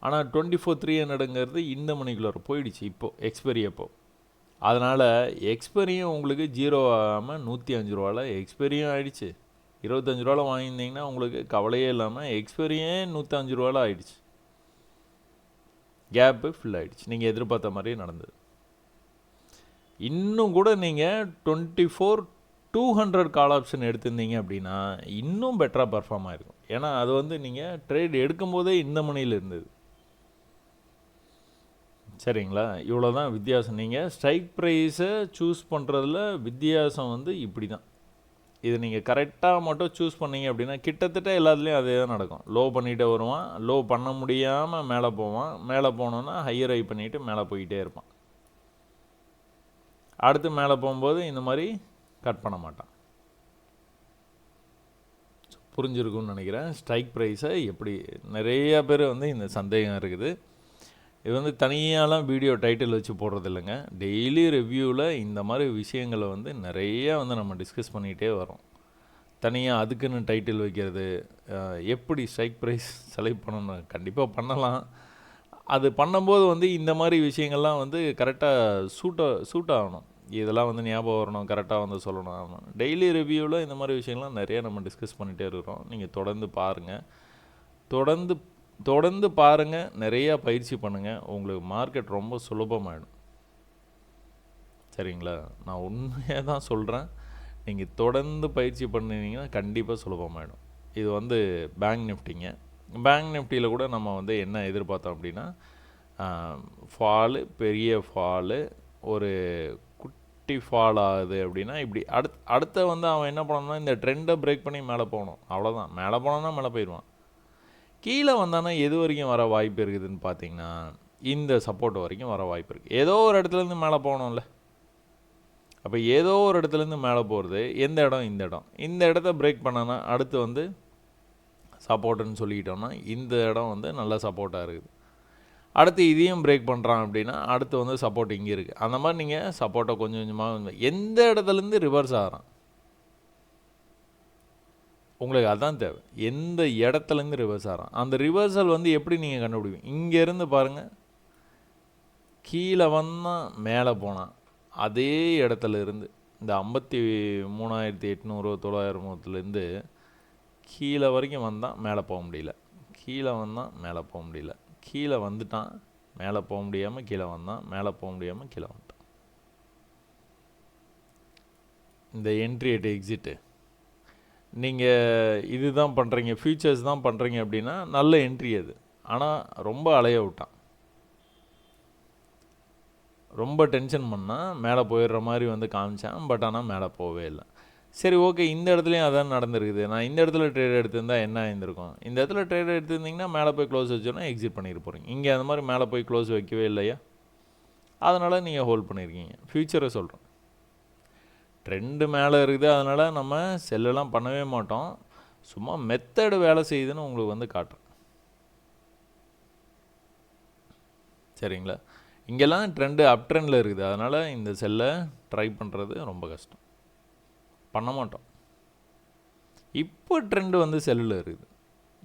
A: ஆனால் 24,300ங்கிறது இந்த மணிக்குள்ளே போயிடுச்சு இப்போது எக்ஸ்பைரி அப்போது. அதனால் எக்ஸ்பைரியும் உங்களுக்கு 0 ஆகாமல் 105 ரூபாவில் எக்ஸ்பைரியும் ஆகிடுச்சு. 25 ரூபாவில் வாங்கியிருந்தீங்கன்னா உங்களுக்கு கவலையே இல்லாமல் எக்ஸ்பைரியே 105 ரூபாவில் ஆகிடுச்சு. கேப்பு ஃபில் ஆகிடுச்சு. நீங்கள் எதிர்பார்த்த மாதிரியே நடந்தது. இன்னும் கூட நீங்கள் 24,200 கால் ஆப்ஷன் எடுத்திருந்தீங்க அப்படின்னா இன்னும் பெட்டராக பர்ஃபார்ம் ஆகிருக்கும். ஏன்னா அது வந்து நீங்கள் ட்ரேட் எடுக்கும்போதே இந்த மணியில் இருந்தது. சரிங்களா? இவ்வளோ தான் வித்தியாசம். நீங்கள் ஸ்ட்ரைக் ப்ரைஸை சூஸ் பண்ணுறதுல வித்தியாசம் வந்து இப்படி தான். இது நீங்கள் கரெக்டாக மட்டும் சூஸ் பண்ணிங்க அப்படின்னா கிட்டத்தட்ட எல்லாத்துலேயும் அதே தான் நடக்கும். லோ பண்ணிகிட்டே வருவான், லோ பண்ண முடியாமல் மேலே போவான், மேலே போனோன்னா ஹையர் ஹை பண்ணிவிட்டு மேலே போய்கிட்டே இருப்பான். அடுத்து மேலே போகும்போது இந்த மாதிரி கட் பண்ண மாட்டான். புரிஞ்சிருக்குன்னு நினைக்கிறேன். ஸ்ட்ரைக் ப்ரைஸை எப்படி நிறையா பேர் வந்து இந்த சந்தேகம் இருக்குது. இது வந்து தனியாலாம் வீடியோ டைட்டில் வச்சு போடுறது இல்லைங்க. டெய்லி ரிவ்யூவில் இந்த மாதிரி விஷயங்களை வந்து நிறையா வந்து நம்ம டிஸ்கஸ் பண்ணிகிட்டே வரோம். தனியாக அதுக்குன்னு டைட்டில் வைக்கிறது, எப்படி ஸ்ட்ரைக் ப்ரைஸ் செலக்ட் பண்ணணும், கண்டிப்பாக பண்ணலாம். அது பண்ணும்போது வந்து இந்த மாதிரி விஷயங்கள்லாம் வந்து கரெக்டாக சூட் ஆகணும். இதெல்லாம் வந்து ஞாபகம் வரணும், கரெக்டாக வந்து சொல்லணும். ஆகணும். டெய்லி ரிவ்யூவில் இந்த மாதிரி விஷயங்கள்லாம் நிறையா நம்ம டிஸ்கஸ் பண்ணிகிட்டே இருக்கிறோம். நீங்கள் தொடர்ந்து பாருங்கள். தொடர்ந்து பாருங்கள், நிறையா பயிற்சி பண்ணுங்கள். உங்களுக்கு மார்க்கெட் ரொம்ப சுலபமாகிடும். சரிங்களா? நான் உண்மையாக தான் சொல்கிறேன். நீங்கள் தொடர்ந்து பயிற்சி பண்ணினீங்கன்னா கண்டிப்பாக சுலபமாகிடும். இது வந்து பேங்க் நிஃப்டிங்க. பேங்க் நிஃப்டியில் கூட நம்ம வந்து என்ன எதிர்பார்த்தோம் அப்படின்னா ஃபாலு, பெரிய ஃபாலு, ஒரு குட்டி ஃபால் ஆகுது அப்படின்னா இப்படி அடுத்த வந்து அவன் என்ன பண்ணணும்னா இந்த ட்ரெண்டை பிரேக் பண்ணி மேலே போகணும். அவ்வளோதான். மேலே போனோன்னா மேலே போயிடுவான். கீழே வந்தானா எது வரைக்கும் வர வாய்ப்பு இருக்குதுன்னு பார்த்தீங்கன்னா இந்த சப்போர்ட் வரைக்கும் வர வாய்ப்பு இருக்குது. ஏதோ ஒரு இடத்துலேருந்து மேலே போகணும்ல. அப்போ ஏதோ ஒரு இடத்துலேருந்து மேலே போகிறது எந்த இடம், இந்த இடத்த பிரேக் பண்ணானா அடுத்து வந்து சப்போர்ட்டுன்னு சொல்லிக்கிட்டோம்னா இந்த இடம் வந்து நல்ல சப்போர்ட்டாக இருக்குது. அடுத்து இதையும் பிரேக் பண்ணுறான் அப்படின்னா அடுத்து வந்து சப்போர்ட் இங்கே இருக்குது. அந்த மாதிரி நீங்கள் சப்போர்ட்டை கொஞ்சம் கொஞ்சமாக எந்த இடத்துலேருந்து ரிவர்ஸ் ஆகிறான் உங்களுக்கு அதான் தேவை. எந்த இடத்துலேருந்து ரிவர்ஸ் ஆகிறான், அந்த ரிவர்சல் வந்து எப்படி நீங்கள் கண்டுபிடிப்பீங்க? இங்கேருந்து பாருங்கள், கீழே வந்தால் மேலே போனான், அதே இடத்துல இருந்து இந்த 53,800 900 கீழே வரைக்கும் வந்தான், மேலே போக முடியல. கீழே வந்தான், மேலே போக முடியல. கீழே வந்துட்டான், மேலே போக முடியாமல் கீழே வந்தான், மேலே போக முடியாமல் கீழே வந்துட்டான். இந்த என்ட்ரி அட் எக்ஸிட்டு நீங்கள் இது தான் பண்ணுறீங்க, ஃபியூச்சர்ஸ் தான் பண்ணுறீங்க அப்படின்னா நல்ல என்ட்ரி அது. ஆனால் ரொம்ப அலைய விட்டான், ரொம்ப டென்ஷன் பண்ணால் மேலே போயிடுற மாதிரி வந்து காமிச்சான். பட் ஆனால் மேலே போகவே இல்லை. சரி, ஓகே, இந்த இடத்துலையும் அதான் நடந்திருக்குது. நான் இந்த இடத்துல ட்ரேட் எடுத்திருந்தால் என்ன ஆயிருந்திருக்கும்? இந்த இடத்துல ட்ரேட் எடுத்திருந்தீங்கன்னா மேலே போய் க்ளோஸ் வச்சோன்னா எக்ஸிட் பண்ணிட்டு போகிறீங்க. இங்கே அந்த மாதிரி மேலே போய் க்ளோஸ் வைக்கவே இல்லையா? அதனால் நீங்கள் ஹோல்ட் பண்ணியிருக்கீங்க. ஃப்யூச்சரை சொல்கிறோம், ட்ரெண்டு மேலே இருக்குது, அதனால் நம்ம செல்லெல்லாம் பண்ணவே மாட்டோம். சும்மா மெத்தடு வேலை செய்யுதுன்னு உங்களுக்கு வந்து காட்டுறேன். சரிங்களா? இங்கெல்லாம் ட்ரெண்டு அப் ட்ரெண்டில் இருக்குது, அதனால் இந்த செல்லை ட்ரை பண்ணுறது ரொம்ப கஷ்டம், பண்ண மாட்டோம். இப்போ ட்ரெண்டு வந்து செல்லில் இருக்குது.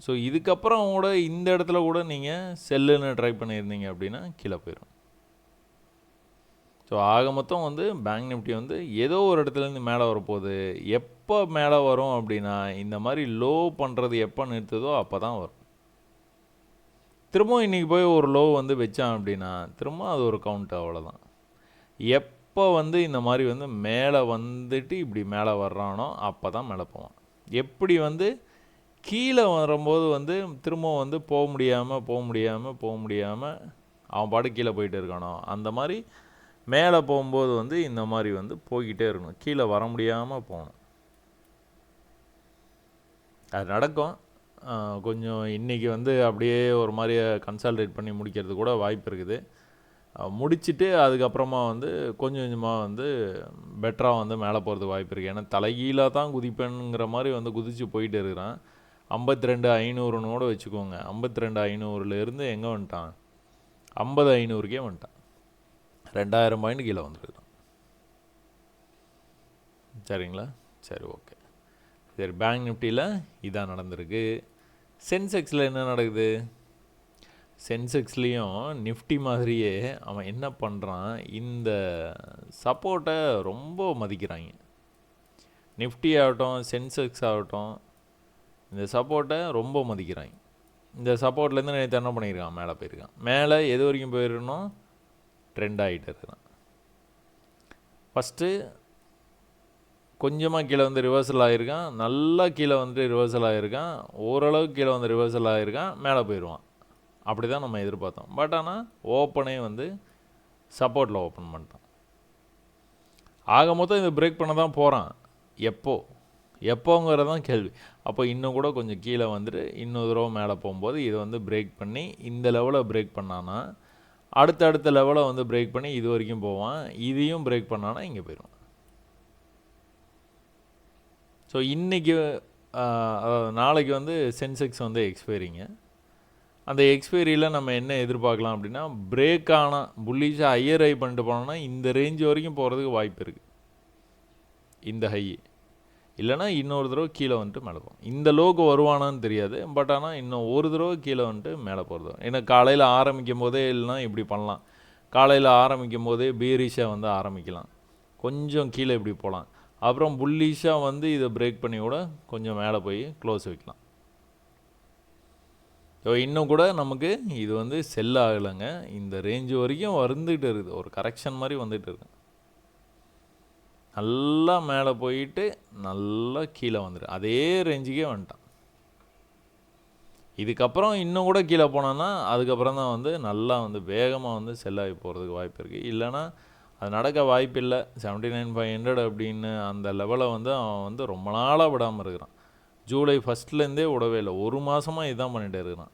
A: ஸோ இதுக்கப்புறம் கூட இந்த இடத்துல கூட நீங்கள் செல்லுன்னு ட்ரை பண்ணியிருந்தீங்க அப்படின்னா கீழே போயிடும். ஸோ ஆக மொத்தம் வந்து பேங்க் நிஃப்டி வந்து ஏதோ ஒரு இடத்துலேருந்து மேலே வரப்போகுது. எப்போ மேலே வரும் அப்படின்னா இந்த மாதிரி லோ பண்ணுறது எப்போ நிறுத்துதோ அப்போ தான் வரும். திரும்பவும் இன்றைக்கி போய் ஒரு லோ வந்து வச்சான் அப்படின்னா திரும்ப அது ஒரு கவுண்ட், அவ்வளோதான். எப்போ வந்து இந்த மாதிரி வந்து மேலே வந்துட்டு இப்படி மேலே வர்றானோ அப்போ தான் மேலே போவான். எப்படி வந்து கீழே வரும்போது வந்து திரும்பவும் வந்து போக முடியாமல் அவன் பாட்டு கீழே போயிட்டு இருக்கானோ, அந்த மாதிரி மேலே போகும்போது வந்து இந்த மாதிரி வந்து போய்கிட்டே இருக்கணும், கீழே வர முடியாமல் போகணும். அது நடக்கும். கொஞ்சம் இன்றைக்கி வந்து அப்படியே ஒரு மாதிரி கன்சால்டேட் பண்ணி முடிக்கிறது கூட வாய்ப்பு இருக்குது. முடிச்சுட்டு அதுக்கப்புறமா வந்து கொஞ்சம் கொஞ்சமாக வந்து பெட்டராக வந்து மேலே போகிறதுக்கு வாய்ப்பு இருக்குது. ஏன்னா தலைகீழாக தான் குதிப்பேனுங்கிற மாதிரி வந்து குதித்து போயிட்டு இருக்கிறான். 52,500 வச்சுக்கோங்க. 52,500 எங்கே வந்துட்டான்? 50,500 வந்துட்டான். 2000 பாயிண்ட் கீழே வந்துருக்கான். சரிங்களா? சரி, ஓகே. சரி, பேங்க் நிஃப்டியில் இதான் நடந்திருக்கு. சென்செக்ஸில் என்ன நடக்குது? சென்செக்ஸ்லேயும் நிஃப்டி மாதிரியே அவன் என்ன பண்ணுறான், இந்த சப்போர்ட்டை ரொம்ப மதிக்கிறாங்க. நிஃப்டி ஆகட்டும், சென்செக்ஸ் ஆகட்டும், இந்த சப்போர்ட்டை ரொம்ப மதிக்கிறாங்க. இந்த சப்போர்ட்லேருந்து நேற்று என்ன பண்ணியிருக்கான்? மேலே போயிருக்கான். மேலே எது வரைக்கும் போயிருக்கணும்? ட்ரெண்ட் ஆகிட்டு இருக்கிறான். ஃபஸ்ட்டு கொஞ்சமாக கீழே வந்து ரிவர்சல் ஆகிருக்கான், நல்லா கீழே வந்துட்டு ரிவர்சல் ஆகிருக்கான், ஓரளவுக்கு கீழே வந்து ரிவர்சல் ஆகிருக்கான், மேலே போயிடுவான். அப்படி தான் நம்ம எதிர்பார்த்தோம். பட் ஆனால் ஓப்பனே வந்து சப்போர்ட்டில் ஓப்பன் பண்ணிட்டான். ஆக மொத்தம் இதை பிரேக் பண்ண தான் போகிறான். எப்போங்கிறது தான் கேள்வி. அப்போ இன்னும் கூட கொஞ்சம் கீழே வந்துட்டு இன்னொரு தடவை மேலே போகும்போது இதை வந்து பிரேக் பண்ணி இந்த லெவலை பிரேக் பண்ணான்னா அடுத்த லெவலை வந்து பிரேக் பண்ணி இது வரைக்கும் போவான். இதையும் பிரேக் பண்ணானா இங்கே போயிடுவான். ஸோ இன்றைக்கி நாளைக்கு வந்து சென்செக்ஸ் வந்து எக்ஸ்பைரிங்க. அந்த எக்ஸ்பைரியில் நம்ம என்ன எதிர்பார்க்கலாம் அப்படின்னா, பிரேக் ஆனால் புல்லிஷாக ஹையர் ஹை பண்ணிட்டு போனோம்னா இந்த ரேஞ்ச் வரைக்கும் போகிறதுக்கு வாய்ப்பு இருக்குது. இந்த ஹை இல்லைனா இன்னொரு தடவை கீழே வந்துட்டு மேலே போகும். இந்த லோக்கு வருவானான்னு தெரியாது. பட் ஆனால் இன்னும் ஒரு தடவை கீழே வந்துட்டு மேலே போகிறது. ஏன்னா காலையில் ஆரம்பிக்கும் போதே இல்லைனா இப்படி பண்ணலாம். காலையில் ஆரம்பிக்கும் போதே பீரிஷாக வந்து ஆரம்பிக்கலாம், கொஞ்சம் கீழே இப்படி போகலாம், அப்புறம் புல்லிஷாக வந்து இதை பிரேக் பண்ணி கூட கொஞ்சம் மேலே போய் க்ளோஸ் வைக்கலாம். ஸோ இன்னும் கூட நமக்கு இது வந்து செல் ஆகலைங்க. இந்த ரேஞ்சு வரைக்கும் வந்துக்கிட்டு இருக்குது, ஒரு கரெக்ஷன் மாதிரி வந்துட்டு இருக்கு. நல்லா மேலே போயிட்டு நல்லா கீழே வந்துடு, அதே ரேஞ்சுக்கே வந்துட்டான். இதுக்கப்புறம் இன்னும் கூட கீழே போனான்னா அதுக்கப்புறம் தான் வந்து நல்லா வந்து வேகமாக வந்து செல்லாகி போகிறதுக்கு வாய்ப்பு இருக்குது. இல்லைனா அது நடக்க வாய்ப்பு இல்லை. 79,500 அப்படின்னு அந்த லெவலை வந்து அவன் வந்து ரொம்ப நாளாக விடாமல் இருக்கிறான். ஜூலை 1 விடவே இல்லை, ஒரு மாதமாக இதுதான் பண்ணிகிட்டே இருக்கிறான்.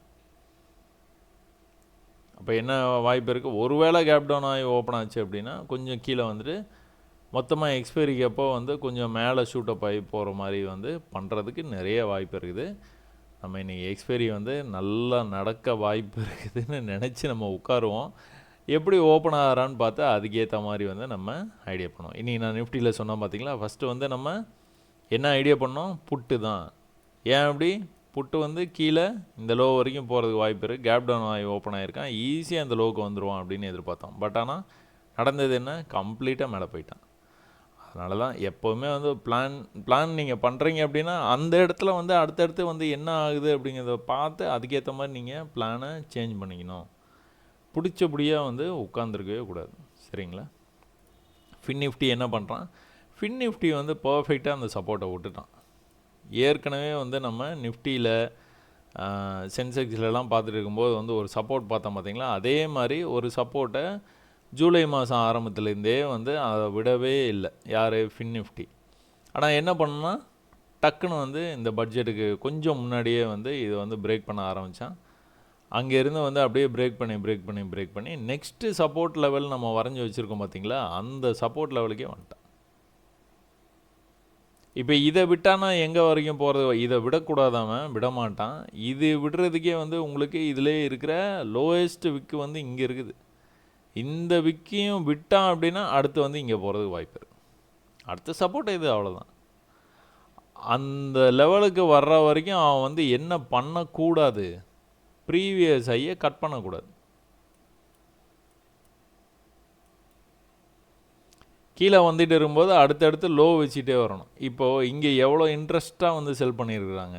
A: அப்போ என்ன வாய்ப்பு இருக்குது? ஒருவேளை கேப் டவுன் ஆகி ஓப்பன் ஆச்சு அப்படின்னா கொஞ்சம் கீழே வந்துட்டு மொத்தமாக எக்ஸ்பைரிக்கு அப்போ வந்து கொஞ்சம் மேலே ஷூட்டப் ஆகி போகிற மாதிரி வந்து பண்ணுறதுக்கு நிறைய வாய்ப்பு இருக்குது. நம்ம இன்றைக்கி எக்ஸ்பைரி வந்து நல்லா நடக்க வாய்ப்பு இருக்குதுன்னு நினச்சி நம்ம உட்காருவோம். எப்படி ஓப்பன் ஆகிறான்னு பார்த்தா அதுக்கேற்ற மாதிரி வந்து நம்ம ஐடியா பண்ணுவோம். இன்றைக்கி நான் நிஃப்டியில் சொன்னால் பார்த்தீங்களா, ஃபஸ்ட்டு வந்து நம்ம என்ன ஐடியா பண்ணோம்? புட்டு தான். ஏன் அப்படி? புட்டு வந்து கீழே இந்த லோ வரைக்கும் போகிறதுக்கு வாய்ப்பு இருக்குது, கேப் டவுன் ஆகி ஓப்பன் ஆகிருக்கான், ஈஸியாக இந்த லோவுக்கு வந்துடுவான் அப்படின்னு எதிர்பார்த்தோம். பட் ஆனால் நடந்தது என்ன? கம்ப்ளீட்டாக மேலே போயிட்டான். அதனால தான் எப்போவுமே வந்து பிளான் நீங்கள் பண்ணுறீங்க அப்படின்னா அந்த இடத்துல வந்து அடுத்தடுத்து வந்து என்ன ஆகுது அப்படிங்கிறத பார்த்து அதுக்கேற்ற மாதிரி நீங்கள் பிளானை சேஞ்ச் பண்ணிக்கணும். பிடிச்சபடியாக வந்து உட்காந்துருக்கவே கூடாது. சரிங்களா? ஃபின் நிஃப்டி என்ன பண்ணுறான்? ஃபின் நிஃப்டி வந்து பர்ஃபெக்டாக அந்த சப்போர்ட்டை விட்டுட்டான். ஏற்கனவே வந்து நம்ம நிஃப்டியில் சென்செக்ஸ்லலாம் பார்த்துட்டு இருக்கும்போது வந்து ஒரு சப்போர்ட் பார்த்தோம் பார்த்தீங்களா, அதே மாதிரி ஒரு சப்போர்ட்டை ஜூலை மாதம் ஆரம்பத்துலேருந்தே வந்து அதை விடவே இல்லை. யார்? Fin Nifty. ஆனால் என்ன பண்ணுன்னா டக்குன்னு வந்து இந்த பட்ஜெட்டுக்கு கொஞ்சம் முன்னாடியே வந்து இதை வந்து பிரேக் பண்ண ஆரம்பித்தான். அங்கேருந்து வந்து அப்படியே பிரேக் பண்ணி நெக்ஸ்ட்டு சப்போர்ட் லெவல் நம்ம வரைஞ்சி வச்சுருக்கோம் பார்த்தீங்களா, அந்த சப்போர்ட் லெவலுக்கே வந்துட்டான். இப்போ இதை விட்டானா எங்கே வரைக்கும் போகிறது? இதை விடக்கூடாதாம விடமாட்டான். இது விடுறதுக்கே வந்து உங்களுக்கு இதிலே இருக்கிற லோயஸ்ட் விக்கு வந்து இங்கே இருக்குது. இந்த விக்கையும் விட்டான் அப்படின்னா அடுத்து வந்து இங்கே போகிறதுக்கு வாய்ப்பு இருக்குது. அடுத்த சப்போர்ட் இது, அவ்வளோதான். அந்த லெவலுக்கு வர்ற வரைக்கும் அவன் வந்து என்ன பண்ணக்கூடாது? ப்ரீவியஸ் ஹையை கட் பண்ணக்கூடாது. கீழே வந்துட்டு இருக்கும்போது அடுத்தடுத்து லோ வச்சுட்டே வரணும். இப்போது இங்கே எவ்வளோ இன்ட்ரெஸ்ட்டாக வந்து செல் பண்ணியிருக்கிறாங்க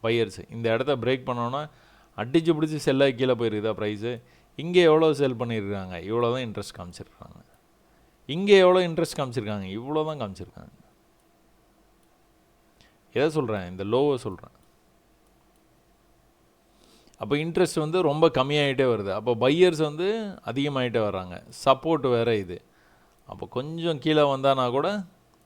A: பையர்ஸு. இந்த இடத்த பிரேக் பண்ணோன்னா அடிச்சு பிடிச்சி செல்லாக கீழே போயிருக்குதா ப்ரைஸு. இங்கே எவ்வளோ செல் பண்ணியிருக்காங்க? இவ்வளோ தான் இன்ட்ரெஸ்ட் காமிச்சிருக்காங்க. இங்கே எவ்வளோ இன்ட்ரெஸ்ட் காமிச்சிருக்காங்க? இவ்வளோ தான் காமிச்சிருக்காங்க. எதை சொல்கிறேன்? இந்த லோவை சொல்கிறேன். அப்போ இன்ட்ரெஸ்ட் வந்து ரொம்ப கம்மியாகிட்டே வருது. அப்போ பையர்ஸ் வந்து அதிகமாகிட்டே வர்றாங்க. சப்போர்ட் வேறு இது. அப்போ கொஞ்சம் கீழே வந்தானா கூட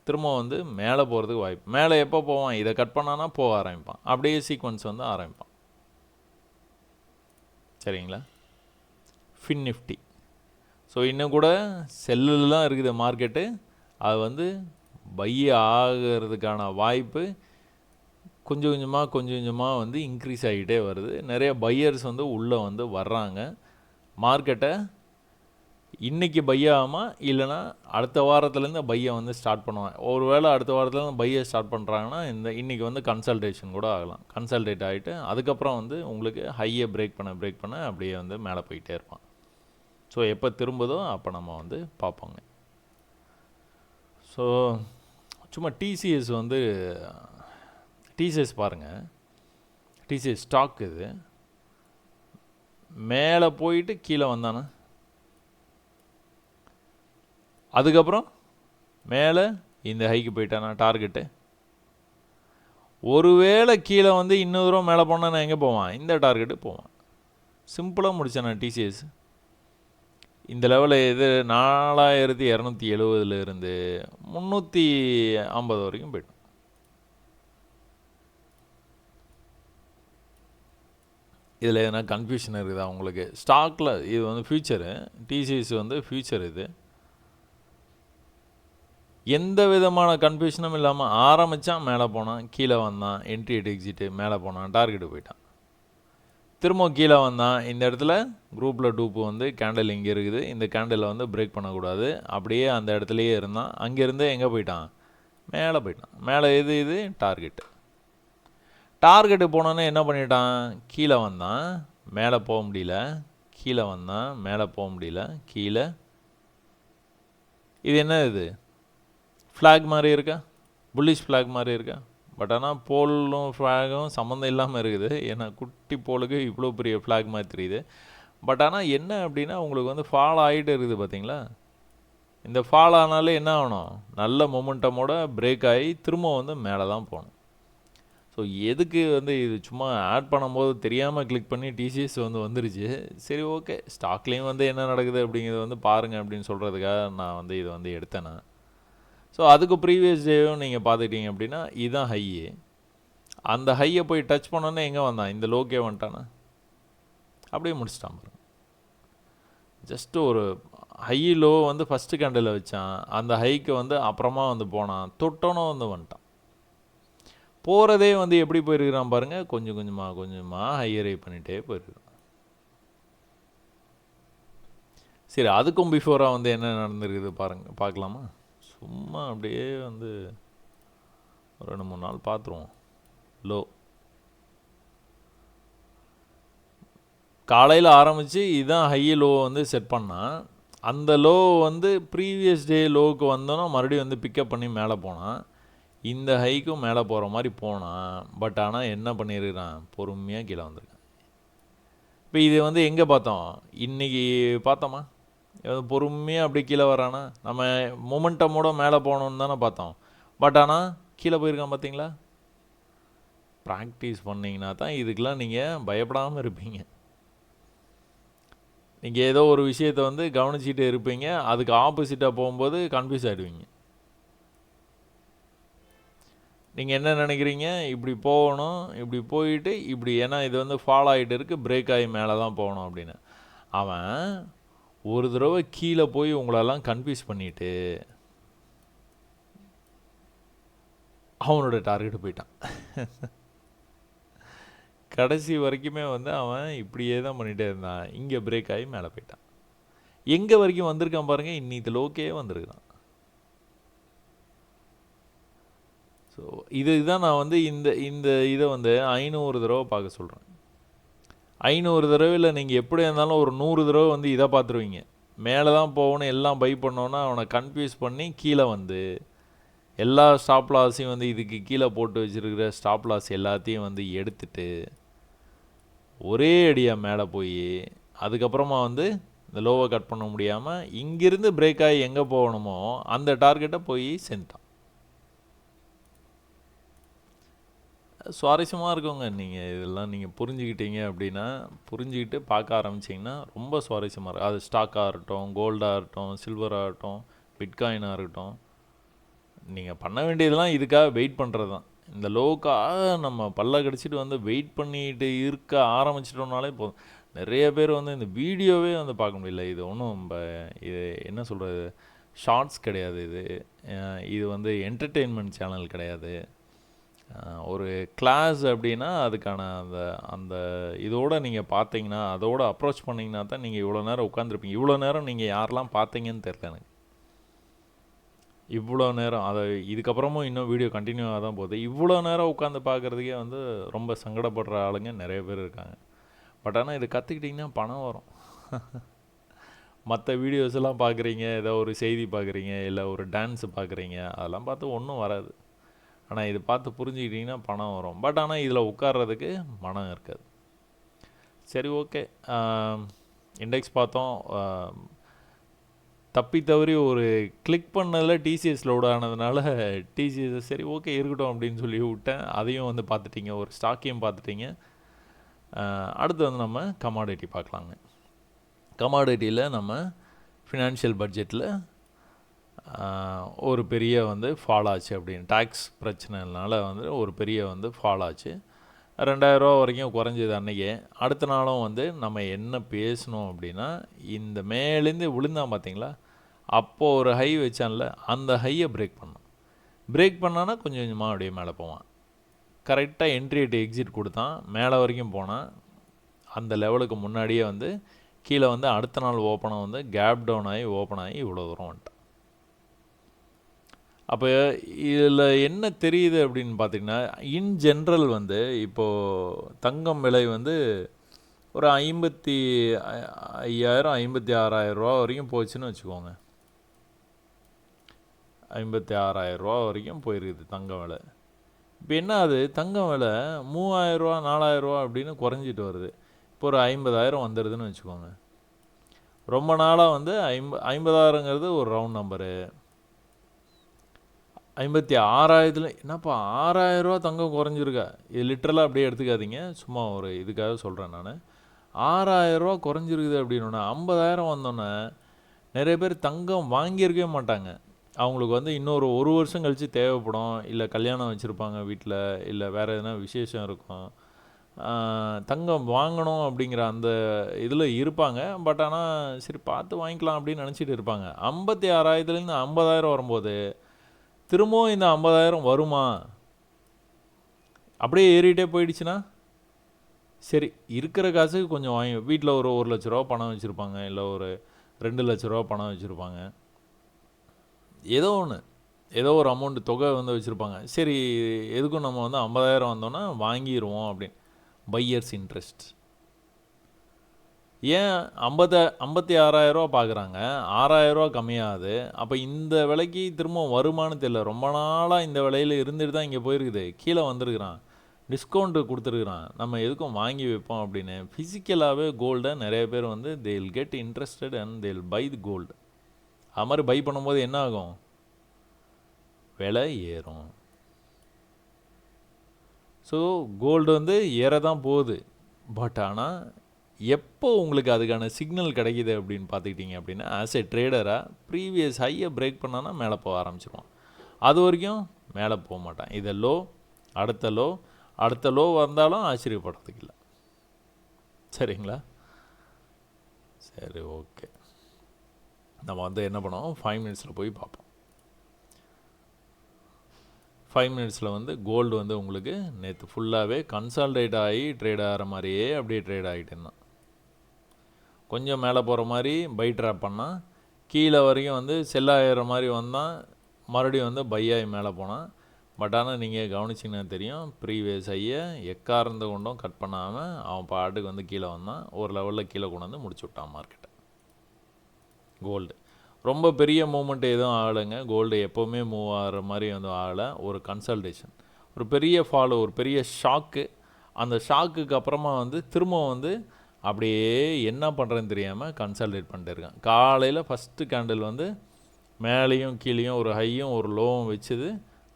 A: திரும்ப வந்து மேலே போகிறதுக்கு வாய்ப்பு. மேலே எப்போ போவான்? இதை கட் பண்ணானா போக ஆரம்பிப்பான். அப்படியே சீக்வன்ஸ் வந்து ஆரம்பிப்பான். சரிங்களா? Fin Nifty. ஸோ இன்னும் கூட செல்லில் தான் இருக்குது மார்க்கெட்டு. அது வந்து பை ஆகிறதுக்கான வாய்ப்பு கொஞ்சம் கொஞ்சமாக வந்து இன்க்ரீஸ் ஆகிட்டே வருது. நிறைய பையர்ஸ் வந்து உள்ளே வந்து வர்றாங்க. மார்க்கெட்டை இன்றைக்கி பையாகாமல் இல்லைனா அடுத்த வாரத்துலேருந்து பையை வந்து ஸ்டார்ட் பண்ணுவாங்க. ஒரு வேளை அடுத்த வாரத்துலேருந்து பையை ஸ்டார்ட் பண்ணுறாங்கன்னா இன்றைக்கி வந்து கன்சல்டேஷன் கூட ஆகலாம். கன்சல்டேட் ஆகிட்டு அதுக்கப்புறம் வந்து உங்களுக்கு ஹையை பிரேக் பண்ண அப்படியே வந்து மேலே போயிட்டே இருப்பான். ஸோ எப்போ திரும்புதோ அப்போ நம்ம வந்து பார்ப்போங்க. ஸோ சும்மா டிசிஎஸ் வந்து டிசிஎஸ் பாருங்கள். டிசிஎஸ் ஸ்டாக் இது மேலே போயிட்டு கீழே வந்தானா, அதுக்கப்புறம் மேலே இந்த ஹைக்கு போயிட்டானா டார்கெட்டு. ஒருவேளை கீழே வந்து இன்னொரு தூரம் மேலே போனால் நான் எங்கே போவான்? இந்த டார்கெட்டு போவான். சிம்பிளாக முடித்தேன் நான் டிசிஎஸ். இந்த லெவலில் இது 4270 350 வரைக்கும் போய்டும். இதில் எதனா கன்ஃபியூஷன் இருக்குதா உங்களுக்கு? ஸ்டாக்கில் இது வந்து ஃபியூச்சரு, டிசிஎஸ் வந்து ஃபியூச்சர். இது எந்த விதமான கன்ஃபியூஷனும் இல்லாமல் ஆரம்பித்தான், மேலே போனான், கீழே வந்தான், என்ட்ரி எக்ஸிட்டு, மேலே போனான், டார்கெட்டு போயிட்டான். திரும்ப கீழே வந்தான். இந்த இடத்துல குரூப்பில் டூப்பு வந்து கேண்டில் இங்கே இருக்குது. இந்த கேண்டிலை வந்து பிரேக் பண்ணக்கூடாது. அப்படியே அந்த இடத்துலையே இருந்தான். அங்கேருந்து எங்கே போயிட்டான்? மேலே போயிட்டான். மேலே இது டார்கெட்டு போனோன்னே என்ன பண்ணிட்டான்? கீழே வந்தான், மேலே போக முடியல, கீழே வந்தான், மேலே போக முடியல, கீழே. இது என்ன? இது ஃப்ளாக் மாதிரி இருக்கா? புல்லிஷ் ஃப்ளாக் மாதிரி இருக்கா? பட் ஆனால் போலும் ஃப்ளாகும் சம்மந்தம் இல்லாமல் இருக்குது. ஏன்னா குட்டி போலுக்கு இவ்வளோ பெரிய ஃப்ளாக் மாதிரி தெரியுது. பட் ஆனால் என்ன அப்படின்னா உங்களுக்கு வந்து ஃபால் ஆகிட்டு இருக்குது பார்த்தீங்களா? இந்த ஃபால் ஆனாலே என்ன ஆகணும்? நல்ல மொமெண்டமோட பிரேக் ஆகி திரும்ப வந்து மேலே தான் போகணும். ஸோ எதுக்கு வந்து இது சும்மா ஆட் பண்ணும்போது தெரியாமல் கிளிக் பண்ணி டிசிஎஸ் வந்து வந்துருச்சு. சரி, ஓகே, ஸ்டாக்லேயும் வந்து என்ன நடக்குது அப்படிங்கிறது வந்து பாருங்கள் அப்படின்னு சொல்கிறதுக்காக நான் வந்து இதை வந்து எடுத்தேன்னா. ஸோ அதுக்கு ப்ரீவியஸ் டேவும் நீங்கள் பார்த்துக்கிட்டீங்க அப்படின்னா இதுதான் ஹையே. அந்த ஹையை போய் டச் பண்ணோன்னே எங்கே வந்தான்? இந்த லோக்கே வந்துட்டானா, அப்படியே முடிச்சிட்டான் பாருங்க. ஜஸ்ட்டு ஒரு ஹை லோ வந்து ஃபஸ்ட்டு கேண்டில் வச்சான். அந்த ஹைக்கு வந்து அப்புறமா வந்து போனான், தொட்டோன்னு வந்து வந்துட்டான். போகிறதே வந்து எப்படி போயிருக்கிறான் பாருங்கள். கொஞ்சம் கொஞ்சமாக ஹையரை பண்ணிகிட்டே போயிருக்கிறான். சரி, அதுக்கும் பிஃபோராக வந்து என்ன நடந்திருக்குது பார்க்கலாமா? சும்மா அப்படியே வந்து ஒரு 2-3 நாள் பார்த்துருவோம். லோ காலையில் ஆரம்பித்து இதுதான் ஹை லோ வந்து செட் பண்ணால் அந்த லோ வந்து ப்ரீவியஸ் டே லோவுக்கு வந்தோன்னா மறுபடியும் வந்து பிக்கப் பண்ணி மேலே போனான். இந்த ஹைக்கும் மேலே போகிற மாதிரி போனான். பட் ஆனால் என்ன பண்ணியிருக்கிறான், பொறுமையாக கீழே வந்திருக்கான். இப்போ இது வந்து எங்கே பார்த்தோம், இன்றைக்கி பார்த்தோமா, பொறுமையாக அப்படி கீழே வரானா, நம்ம மொமெண்டமோட மேலே போகணுன்னு தானே பார்த்தோம். பட் ஆனால் கீழே போயிருக்கான் பார்த்தீங்களா. ப்ராக்டிஸ் பண்ணிங்கன்னா தான் இதுக்கெலாம் நீங்கள் பயப்படாமல் இருப்பீங்க. நீங்கள் ஏதோ ஒரு விஷயத்தை வந்து கவனிச்சிட்டு இருப்பீங்க, அதுக்கு ஆப்போசிட்டாக போகும்போது கன்ஃபியூஸ் ஆகிடுவீங்க. நீங்கள் என்ன நினைக்கிறீங்க, இப்படி போகணும், இப்படி போயிட்டு இப்படி, ஏன்னா இது வந்து ஃபாலோ ஆகிட்டு இருக்குது, பிரேக் ஆகி மேலே தான் போகணும் அப்படின்னு. அவன் ஒரு தடவை கீழே போய் உங்களெல்லாம் கன்ஃபியூஸ் பண்ணிவிட்டு அவனோட டார்கெட்டு போயிட்டான். கடைசி வரைக்குமே வந்து அவன் இப்படியே தான் பண்ணிகிட்டே இருந்தான். இங்கே பிரேக் ஆகி மேலே போயிட்டான். எங்கே வரைக்கும் வந்திருக்கான் பாருங்கள், இன்னிக்கு லோக்கே வந்திருக்கான். ஸோ இதுதான் நான் வந்து இந்த இந்த இதை வந்து 500 தடவை பார்க்க சொல்கிறேன். 500 தடவையில் நீங்கள் எப்படி இருந்தாலும் ஒரு 100 தடவை வந்து இதை பார்த்துருவீங்க. மேலே தான் போகணும் எல்லாம் பை பண்ணோன்னா அவனை கன்ஃபியூஸ் பண்ணி கீழே வந்து எல்லா ஸ்டாப் லாஸையும் வந்து இதுக்கு கீழே போட்டு வச்சுருக்கிற ஸ்டாப் லாஸ் எல்லாத்தையும் வந்து எடுத்துட்டு ஒரே அடியாக மேலே போய் அதுக்கப்புறமா வந்து இந்த லோவை கட் பண்ண முடியாமல் இங்கிருந்து பிரேக் ஆகி எங்கே போகணுமோ அந்த டார்கெட்டை போய் சேர்ந்துட்டான். சுவாரஸ்யமாக இருக்குங்க. நீங்கள் இதெல்லாம் நீங்கள் புரிஞ்சுக்கிட்டீங்க அப்படின்னா, புரிஞ்சுக்கிட்டு பார்க்க ஆரம்பிச்சிங்கன்னா ரொம்ப சுவாரஸ்யமாக இருக்கும். அது ஸ்டாக்காக இருக்கட்டும், கோல்டாக இருக்கட்டும், சில்வராக இருக்கட்டும், பிட்காயினாக இருக்கட்டும், நீங்கள் பண்ண வேண்டியதெல்லாம் இதுக்காக வெயிட் பண்ணுறது தான். இந்த லோவுக்காக நம்ம பல்ல கடிச்சிட்டு வந்து வெயிட் பண்ணிட்டு இருக்க ஆரம்பிச்சிட்டோம்னாலே போதும். நிறைய பேர் வந்து இந்த வீடியோவே வந்து பார்க்க முடியல. இது ஒன்றும் இது என்ன சொல்கிறது, ஷார்ட்ஸ் கிடையாது. இது வந்து என்டர்டெயின்மெண்ட் சேனல் கிடையாது. ஒரு கிளாஸ் அப்படின்னா அதுக்கான அந்த அந்த இதோடு நீங்கள் பார்த்தீங்கன்னா, அதோடு அப்ரோச் பண்ணிங்கன்னா தான் நீங்கள் இவ்வளோ நேரம் உட்காந்துருப்பீங்க. இவ்வளோ நேரம் நீங்கள் யாரெல்லாம் பார்த்தீங்கன்னு தெரியல எனக்கு. இவ்வளோ நேரம் அதை இதுக்கப்புறமும் இன்னும் வீடியோ கண்டினியூவாக தான் போகுது. இவ்வளோ நேரம் உட்காந்து பார்க்குறதுக்கே வந்து ரொம்ப சங்கடப்படுற ஆளுங்க நிறைய பேர் இருக்காங்க. பட் ஆனால் இதை கற்றுக்கிட்டிங்கன்னா பணம் வரும். மற்ற வீடியோஸ் எல்லாம் பார்க்குறீங்க, ஏதோ ஒரு செய்தி பார்க்குறீங்க, இல்லை ஒரு டான்ஸு பார்க்குறீங்க, அதெல்லாம் பார்த்து ஒன்றும் வராது. ஆனால் இது பார்த்து புரிஞ்சுக்கிட்டிங்கன்னா பணம் வரும். பட் ஆனால் இதில் உட்கார்றதுக்கு மனம் இருக்காது. சரி, ஓகே. இண்டெக்ஸ் பார்த்தோம். தப்பி தவறி ஒரு கிளிக் பண்ணதில் டிசிஎஸ் லோடு ஆனதுனால டிசிஎஸ் சரி ஓகே இருக்கட்டும் அப்படின்னு சொல்லி விட்டேன். அதையும் வந்து பார்த்துட்டிங்க, ஒரு ஸ்டாக்கையும் பார்த்துட்டிங்க. அடுத்து வந்து நம்ம கமாடிட்டி பார்க்கலாங்க. கமாடிட்டியில் நம்ம ஃபினான்ஷியல் பட்ஜெட்டில் ஒரு பெரிய வந்து ஃபால் ஆச்சு அப்படின்னு, டேக்ஸ் பிரச்சனைனால வந்து ஒரு பெரிய வந்து ஃபால் ஆச்சு. 2000 ரூபா வரைக்கும் குறைஞ்சது அன்றைக்கே. அடுத்த நாளும் வந்து நம்ம என்ன பேசணும் அப்படின்னா, இந்த மேலேருந்து விழுந்தான் பார்த்தீங்களா, அப்போது ஒரு ஹை வச்சான்ல, அந்த ஹையை பிரேக் பண்ணோம். பிரேக் பண்ணான்னா கொஞ்சம் கொஞ்சமாக அப்படியே மேலே போவான். கரெக்டாக என்ட்ரி எட்டு எக்ஸிட் கொடுத்தான், மேலே வரைக்கும் போனான். அந்த லெவலுக்கு முன்னாடியே வந்து கீழே வந்து அடுத்த நாள் ஓப்பனாக வந்து கேப் டவுன் ஆகி ஓப்பன் ஆகி இவ்வளோ தூரம் வந்துட்டான். அப்போ இதில் என்ன தெரியுது அப்படின்னு பார்த்தீங்கன்னா, இன் ஜென்ரல் வந்து இப்போது தங்கம் விலை வந்து ஒரு 55,000 56,000 ரூபா வரைக்கும் போச்சுன்னு வச்சுக்கோங்க. 56,000 ரூபா வரைக்கும் போயிருக்குது தங்கம் விலை. இப்போ என்ன ஆகுது, தங்கம் விலை 3,000 ரூபா 4,000 ரூபா அப்படின்னு குறைஞ்சிட்டு வருது. இப்போ ஒரு 50,000 வந்துடுதுன்னு வச்சுக்கோங்க. ரொம்ப நாளாக வந்து 50,000ங்கிறது ஒரு ரவுண்ட் நம்பரு. 56,000 என்னப்பா 6,000 ரூபா தங்கம் குறைஞ்சிருக்கா, இது லிட்டரலாக அப்படியே எடுத்துக்காதீங்க, சும்மா ஒரு இதுக்காக சொல்கிறேன் நான். 6,000 ரூபா குறைஞ்சிருக்குது அப்படின்னோடனே 50,000 வந்தோன்னே நிறைய பேர் தங்கம் வாங்கியிருக்கவே மாட்டாங்க. அவங்களுக்கு வந்து இன்னொரு 1 வருஷம் கழித்து தேவைப்படும், இல்லை கல்யாணம் வச்சுருப்பாங்க வீட்டில், இல்லை வேறு எதுனா விசேஷம் இருக்கும், தங்கம் வாங்கணும் அப்படிங்கிற அந்த இதில் இருப்பாங்க. பட் ஆனால் சரி பார்த்து வாங்கிக்கலாம் அப்படின்னு நினச்சிட்டு இருப்பாங்க. 56,000லேருந்து 50,000 வரும்போது திரும்பவும் இந்த 50,000 வருமா, அப்படியே ஏறிட்டே போயிடுச்சுன்னா சரி இருக்கிற காசுக்கு கொஞ்சம் வாங்கி, வீட்டில் ஒரு 1,00,000 ரூபா பணம் வச்சுருப்பாங்க, இல்லை ஒரு 2,00,000 ரூபா பணம் வச்சுருப்பாங்க, ஏதோ ஒன்று, ஏதோ ஒரு அமௌண்ட்டு தொகை வந்து வச்சுருப்பாங்க. சரி எதுக்கும் நம்ம வந்து 50,000 வந்தோன்னா வாங்கிடுவோம் அப்படின்னு, பையர்ஸ் இன்ட்ரெஸ்ட். ஏன் 56,000 பார்க்குறாங்க, 6,000 கம்மியாகுது. அப்போ இந்த விலைக்கு திரும்ப வருமானு தெரியல. ரொம்ப நாளாக இந்த விலையில் இருந்துட்டு தான் இங்கே போயிருக்குது. கீழே வந்திருக்கிறான், டிஸ்கவுண்ட்டு கொடுத்துருக்குறான், நம்ம எதுக்கும் வாங்கி வைப்போம் அப்படின்னு ஃபிசிக்கலாகவே கோல்டை நிறைய பேர் வந்து they will get interested and they will buy the gold. அது மாதிரி பை பண்ணும்போது என்ன ஆகும்? விலை ஏறும். ஸோ கோல்டு வந்து ஏற தான் போகுது. பட் ஆனால் எப்போ உங்களுக்கு அதுக்கான சிக்னல் கிடைக்கிது அப்படின்னு பார்த்துக்கிட்டிங்க அப்படின்னா, ஆஸ் எ ட்ரேடராக ப்ரீவியஸ் ஹையை பிரேக் பண்ணான்னா மேலே போக ஆரம்பிச்சிருவான். அது வரைக்கும் மேலே போக மாட்டான். இதை லோ, அடுத்த லோ வந்தாலும் ஆச்சரியப்படுறதுக்கு இல்லை. சரிங்களா? சரி, ஓகே. நம்ம வந்து என்ன பண்ணுவோம், 5 மினிட்ஸில் போய் பார்ப்போம். 5 மினிட்ஸில் வந்து கோல்டு வந்து உங்களுக்கு நேற்று ஃபுல்லாகவே கன்சால்டேட் ஆகி ட்ரேட் ஆகிற மாதிரியே அப்படியே ட்ரேட் ஆகிட்டு இருந்தான். கொஞ்சம் மேலே போகிற மாதிரி பை ட்ராப் பண்ணால், கீழே வரைக்கும் வந்து செல் ஆகிற மாதிரி வந்தால் மறுபடியும் வந்து பை ஆகி மேலே போனான். பட் ஆனால் நீங்கள் கவனிச்சிங்கன்னா தெரியும், ப்ரீவியஸ் ஐயை எக்காரந்த கொண்டும் கட் பண்ணாமல் அவன் பாட்டுக்கு வந்து கீழே வந்தான். ஒரு லெவலில் கீழே கொண்டு வந்து முடிச்சு விட்டான் மார்க்கெட்டை. கோல்டு ரொம்ப பெரிய மூமெண்ட் எதுவும் ஆகலைங்க. கோல்டு எப்போவுமே மூவ் ஆகிற மாதிரி வந்து ஆகலை. ஒரு கன்சல்டேஷன், ஒரு பெரிய ஃபாலோ, ஒரு பெரிய ஷாக்கு. அந்த ஷாக்குக்கு அப்புறமா வந்து திரும்ப வந்து அப்படியே என்ன பண்ணுறதுன்னு தெரியாமல் கன்சல்டேட் பண்ணிட்டு இருக்கேன். காலையில் ஃபஸ்ட்டு கேண்டில் வந்து மேலேயும் கீழேயும் ஒரு ஹையும் ஒரு லோவும் வச்சுது.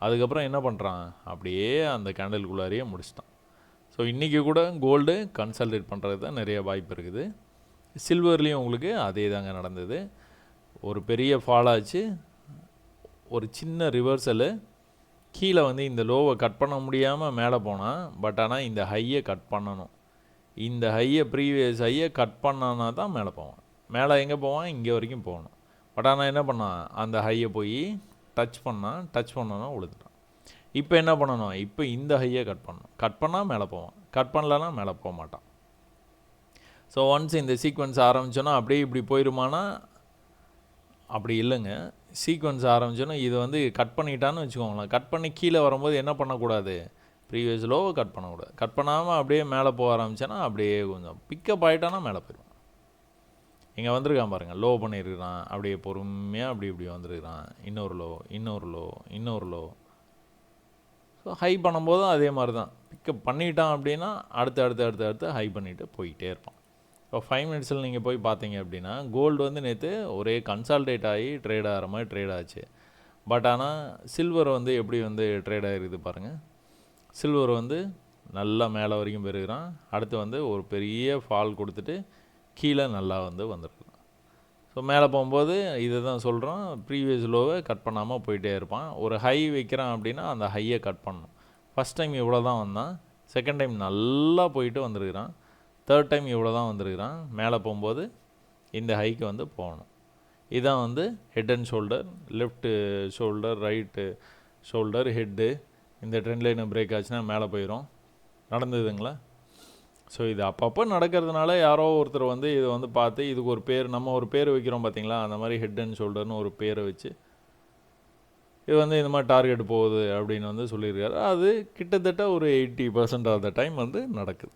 A: அதுக்கப்புறம் என்ன பண்ணுறான், அப்படியே அந்த கேண்டிலுக்குள்ளாரையே முடிச்சிட்டான். ஸோ இன்றைக்கி கூட கோல்டு கன்சல்டேட் பண்ணுறது தான் நிறைய வாய்ப்பு இருக்குது. சில்வர்லேயும் உங்களுக்கு அதே தாங்க நடந்தது. ஒரு பெரிய ஃபால் ஆச்சு, ஒரு சின்ன ரிவர்சலு, கீழே வந்து இந்த லோவை கட் பண்ண முடியாமல் மேலே போனான். பட் ஆனால் இந்த ஹையை கட் பண்ணணும். இந்த ஹையை ப்ரீவியஸ் ஹையை கட் பண்ணானா தான் மேலே போவான். மேலே எங்கே போவான், இங்கே வரைக்கும் போகணும். பட் ஆனால் என்ன பண்ணான், அந்த ஹையை போய் டச் பண்ணோன்னா விழுந்துட்டான். இப்போ என்ன பண்ணணும், இப்போ இந்த ஹையை கட் பண்ணணும். கட் பண்ணால் மேலே போவான், கட் பண்ணலன்னா மேலே போக மாட்டான். ஸோ ஒன்ஸ் இந்த சீக்வன்ஸ் ஆரம்பித்தோன்னா அப்படியே இப்படி போயிடுமானா அப்படி இல்லைங்க. சீக்வன்ஸ் ஆரம்பித்தோன்னா இது வந்து கட் பண்ணிட்டான்னு வச்சுக்கோங்களேன். கட் பண்ணி கீழே வரும்போது என்ன பண்ணக்கூடாது, ப்ரீவியஸ் லோவை கட் பண்ணக்கூடாது. கட் பண்ணாமல் அப்படியே மேலே போக ஆரம்பித்தேன்னா அப்படியே கொஞ்சம் பிக்கப் ஆகிட்டானா மேலே போயிடுவான். இங்கே வந்திருக்கான் பாருங்கள், லோ பண்ணியிருக்கிறான், அப்படியே பொறுமையாக அப்படி இப்படி வந்துருக்கிறான். இன்னொரு லோ. ஸோ ஹை பண்ணும்போதும் அதே மாதிரி தான், பிக்கப் பண்ணிட்டான் அப்படின்னா அடுத்து ஹை பண்ணிவிட்டு போயிட்டே இருப்பான். இப்போ 5 மினிட்ஸில் நீங்கள் போய் பார்த்தீங்க அப்படின்னா கோல்டு வந்து நேற்று ஒரே கன்சால்டேட் ஆகி ட்ரேட் ஆகிற மாதிரி ட்ரேட் ஆச்சு. பட் ஆனால் சில்வர் வந்து எப்படி வந்து ட்ரேட் ஆகிருக்குது பாருங்கள். சில்வர் வந்து நல்லா மேலே வரைக்கும் பெறுகிறான். அடுத்து வந்து ஒரு பெரிய ஃபால் கொடுத்துட்டு கீழே நல்லா வந்து வந்துருக்கலாம். ஸோ மேலே போகும்போது இதை தான் சொல்கிறோம், ப்ரீவியஸ் லோவை கட் பண்ணாமல் போயிட்டே இருப்பான். ஒரு ஹை வைக்கிறான் அப்படின்னா அந்த ஹையை கட் பண்ணணும். ஃபஸ்ட் டைம் இவ்வளோ தான் வந்தான், செகண்ட் டைம் நல்லா போயிட்டு வந்துருக்கிறான், தேர்ட் டைம் இவ்வளோ தான் வந்துருக்கிறான். மேலே போகும்போது இந்த ஹைக்கு வந்து போகணும். இதுதான் வந்து head and shoulder, left shoulder, right shoulder, head. இந்த ட்ரெண்ட் லைனை பிரேக் ஆச்சுன்னா மேலே போயிடும். நடந்ததுங்களா? ஸோ இது அப்பப்போ நடக்கிறதுனால யாரோ ஒருத்தர் வந்து இதை வந்து பார்த்து இதுக்கு ஒரு பேர், நம்ம ஒரு பேர் வைக்கிறோம் பார்த்தீங்களா, அந்த மாதிரி ஹெட் அண்ட் ஷோல்டர்னு ஒரு பேரை வச்சு இது வந்து இந்த மாதிரி டார்கெட் போகுது அப்படின்னு வந்து சொல்லியிருக்காரு. அது கிட்டத்தட்ட ஒரு 80% ஆஃப் த டைம் வந்து நடக்குது.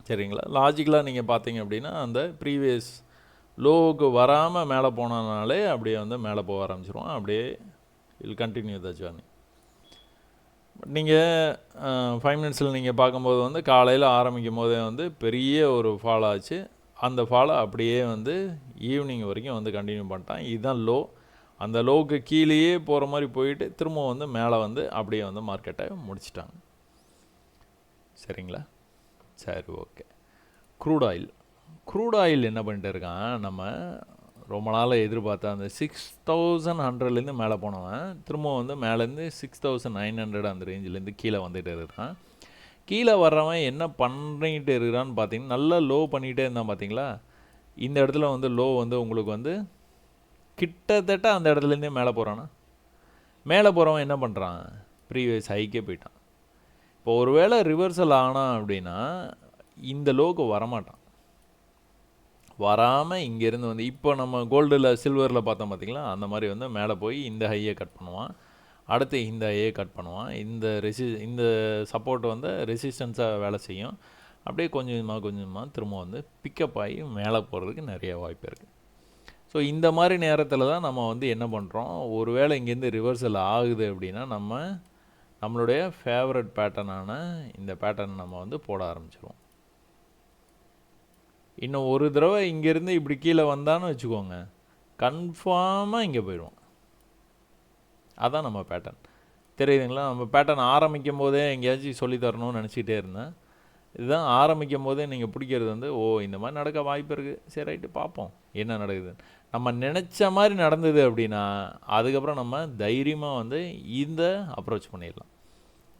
A: சரிங்களா? லாஜிக்கலாக நீங்கள் பார்த்தீங்க அப்படின்னா அந்த ப்ரீவியஸ் லோவுக்கு வராமல் மேலே போனனாலே அப்படியே வந்து மேலே போக ஆரம்பிச்சிருவோம். அப்படியே இல் கண்டினியூ த ஜர்னி. நீங்கள் 5 மினிட்ஸில் நீங்கள் பார்க்கும்போது வந்து காலையில் ஆரம்பிக்கும் போதே வந்து பெரிய ஒரு ஃபால் ஆச்சு. அந்த ஃபாலை அப்படியே வந்து ஈவினிங் வரைக்கும் வந்து கண்டினியூ பண்ணிட்டான். இதுதான் லோ. அந்த லோவுக்கு கீழேயே போகிற மாதிரி போயிட்டு திரும்ப வந்து மேலே வந்து அப்படியே வந்து மார்க்கெட்டை முடிச்சிட்டாங்க. சரிங்களா? சரி, ஓகே. க்ரூட் ஆயில் என்ன பண்ணிட்டு இருக்கான், நம்ம ரொம்ப நாளாக எதிர்பார்த்தா அந்த 6100லேருந்து மேலே போனவன் திரும்ப வந்து மேலேருந்து 6900 அந்த ரேஞ்சிலேருந்து கீழே வந்துகிட்டு இருக்கிறான். கீழே வர்றவன் என்ன பண்ணிகிட்டு இருக்கிறான்னு பார்த்தீங்கன்னா, நல்லா லோ பண்ணிகிட்டே இருந்தான் பார்த்தீங்களா. இந்த இடத்துல வந்து லோ வந்து உங்களுக்கு வந்து கிட்டத்தட்ட அந்த இடத்துலேருந்தே மேலே போகிறான்னா, மேலே போகிறவன் என்ன பண்ணுறான், ப்ரீவியஸ் ஹைக்கே போயிட்டான். இப்போ ஒரு வேளை ரிவர்சல் ஆனான் அப்படின்னா இந்த லோவுக்கு வரமாட்டான். வராமல் இங்கேருந்து வந்து இப்போ நம்ம கோல்டில் சில்வரில் பார்த்தோம் பார்த்திங்களா, அந்த மாதிரி வந்து மேலே போய் இந்த ஹையை கட் பண்ணுவான், அடுத்து இந்த ஹையை கட் பண்ணுவான். இந்த சப்போர்ட் வந்து ரெசிஸ்டன்ஸாக வேலை செய்யும். அப்படியே கொஞ்சம் கொஞ்சமாக திரும்ப வந்து பிக்கப் ஆகி மேலே போகிறதுக்கு நிறைய வாய்ப்பு இருக்குது. ஸோ இந்த மாதிரி நேரத்தில் தான் நம்ம வந்து என்ன பண்ணுறோம், ஒருவேளை இங்கேருந்து ரிவர்சல் ஆகுது அப்படின்னா நம்மளுடைய ஃபேவரட் பேட்டர்னான இந்த பேட்டர்ன் நம்ம வந்து போட ஆரம்பிச்சிருவோம். இன்னும் ஒரு தடவை இங்கேருந்து இப்படி கீழே வந்தான்னு வச்சுக்கோங்க, கன்ஃபார்மாக இங்கே போயிடுவோம். அதான் நம்ம பேட்டர்ன். தெரியுதுங்களா? நம்ம பேட்டர்ன் ஆரம்பிக்கும் போதே எங்கேயாச்சும் சொல்லி தரணும்னு நினச்சிக்கிட்டே இருந்தேன். இதுதான் ஆரம்பிக்கும் போதே நீங்கள் பிடிக்கிறது வந்து, ஓ இந்த மாதிரி நடக்க வாய்ப்பு இருக்குது, சரி ரைட்டு பார்ப்போம் என்ன நடக்குது. நம்ம நினச்ச மாதிரி நடந்தது அப்படின்னா அதுக்கப்புறம் நம்ம தைரியமாக வந்து இந்த அப்ரோச் பண்ணிடலாம்.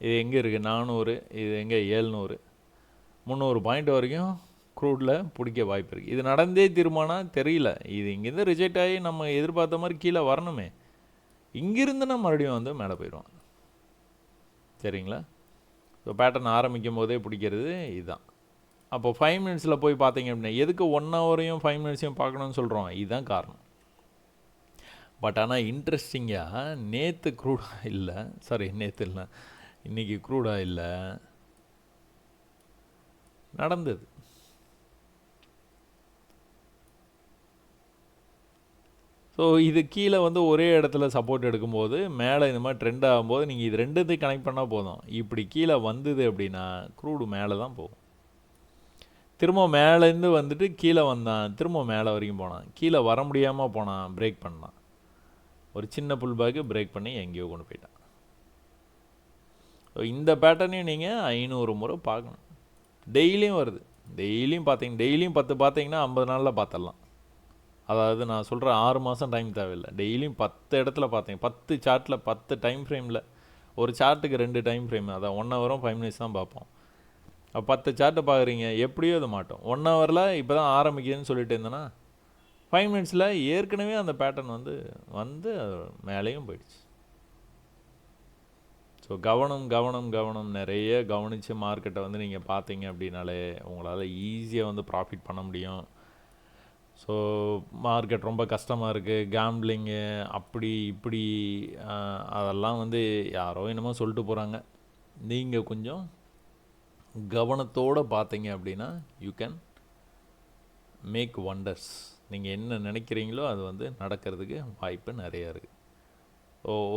A: இது எங்கே இருக்குது 400, இது எங்கே 700, 300 பாயிண்ட் வரைக்கும் க்ரூடில் பிடிக்க வாய்ப்பு இருக்குது. இது நடந்தே தீர்மானா தெரியல. இது இங்கேருந்து ரிஜெக்ட் ஆகி நம்ம எதிர்பார்த்த மாதிரி கீழே வரணுமே, இங்கிருந்துன்னா மறுபடியும் வந்து மேலே போயிடுவோம். சரிங்களா? ஸோ பேட்டர்ன் ஆரம்பிக்கும் போதே பிடிக்கிறது இதுதான். அப்போது 5 மினிட்ஸில் போய் பார்த்தீங்க அப்படின்னா எதுக்கு 1 ஹவரையும் 5 மினிட்ஸையும் பார்க்கணுன்னு சொல்கிறோம், இதுதான் காரணம். பட் ஆனால் இன்ட்ரெஸ்டிங்காக நேற்று க்ரூடாக இல்லை, சாரி நேற்று இல்லை, இன்றைக்கி க்ரூடாக இல்லை நடந்தது. ஸோ இது கீழே வந்து ஒரே இடத்துல சப்போர்ட் எடுக்கும்போது மேலே இந்த மாதிரி ட்ரெண்ட் ஆகும்போது நீங்கள் இது ரெண்டுத்தையும் கனெக்ட் பண்ணால் போதும். இப்படி கீழே வந்தது அப்படின்னா க்ரூடு மேலே தான் போகும். திரும்ப மேலேருந்து வந்துட்டு கீழே வந்தான், திரும்ப மேலே வரைக்கும் போனான், கீழே வர முடியாமல் போனான், பிரேக் பண்ணான், ஒரு சின்ன புல் பேக்கு பிரேக் பண்ணி எங்கேயோ கொண்டு போயிட்டான். ஸோ இந்த பேட்டர்னையும் நீங்கள் 500 முறை பார்க்கணும். டெய்லியும் வருது, டெய்லியும் டெய்லியும் 10 பார்த்தீங்கன்னா 50 நாளில் பார்த்துடலாம். அதாவது நான் சொல்கிற 6 மாதம் டைம் தேவையில்லை. டெய்லியும் 10 இடத்துல பார்த்தீங்க, 10 சார்ட்டில் 10 டைம் ஃப்ரேமில், ஒரு சார்ட்டுக்கு 2 டைம் ஃப்ரேம், அதான் 1 ஹவரும் 5 மினிட்ஸ் தான் பார்ப்போம். 10 சார்ட்டு பார்க்குறீங்க, எப்படியோ அது மாட்டோம். 1 ஹவரில் இப்போ தான் ஆரம்பிக்குதுன்னு சொல்லிட்டு இருந்தேன்னா 5 மினிட்ஸில் ஏற்கனவே அந்த பேட்டர்ன் வந்து மேலேயும் போயிடுச்சு. ஸோ கவனம் நிறைய கவனித்து மார்க்கெட்டை வந்து நீங்கள் பார்த்தீங்க அப்படின்னாலே உங்களால் ஈஸியாக வந்து ப்ராஃபிட் பண்ண முடியும். ஸோ மார்க்கெட் ரொம்ப கஷ்டமாக இருக்குது, கேம்பிளிங்கு அப்படி இப்படி அதெல்லாம் வந்து யாரோ என்னமோ சொல்லிட்டு போகிறாங்க. நீங்கள் கொஞ்சம் கவனத்தோடு பார்த்தீங்க அப்படின்னா யூ கேன் மேக் ஒண்டர்ஸ். நீங்கள் என்ன நினைக்கிறீங்களோ அது வந்து நடக்கிறதுக்கு வாய்ப்பு நிறையா இருக்குது.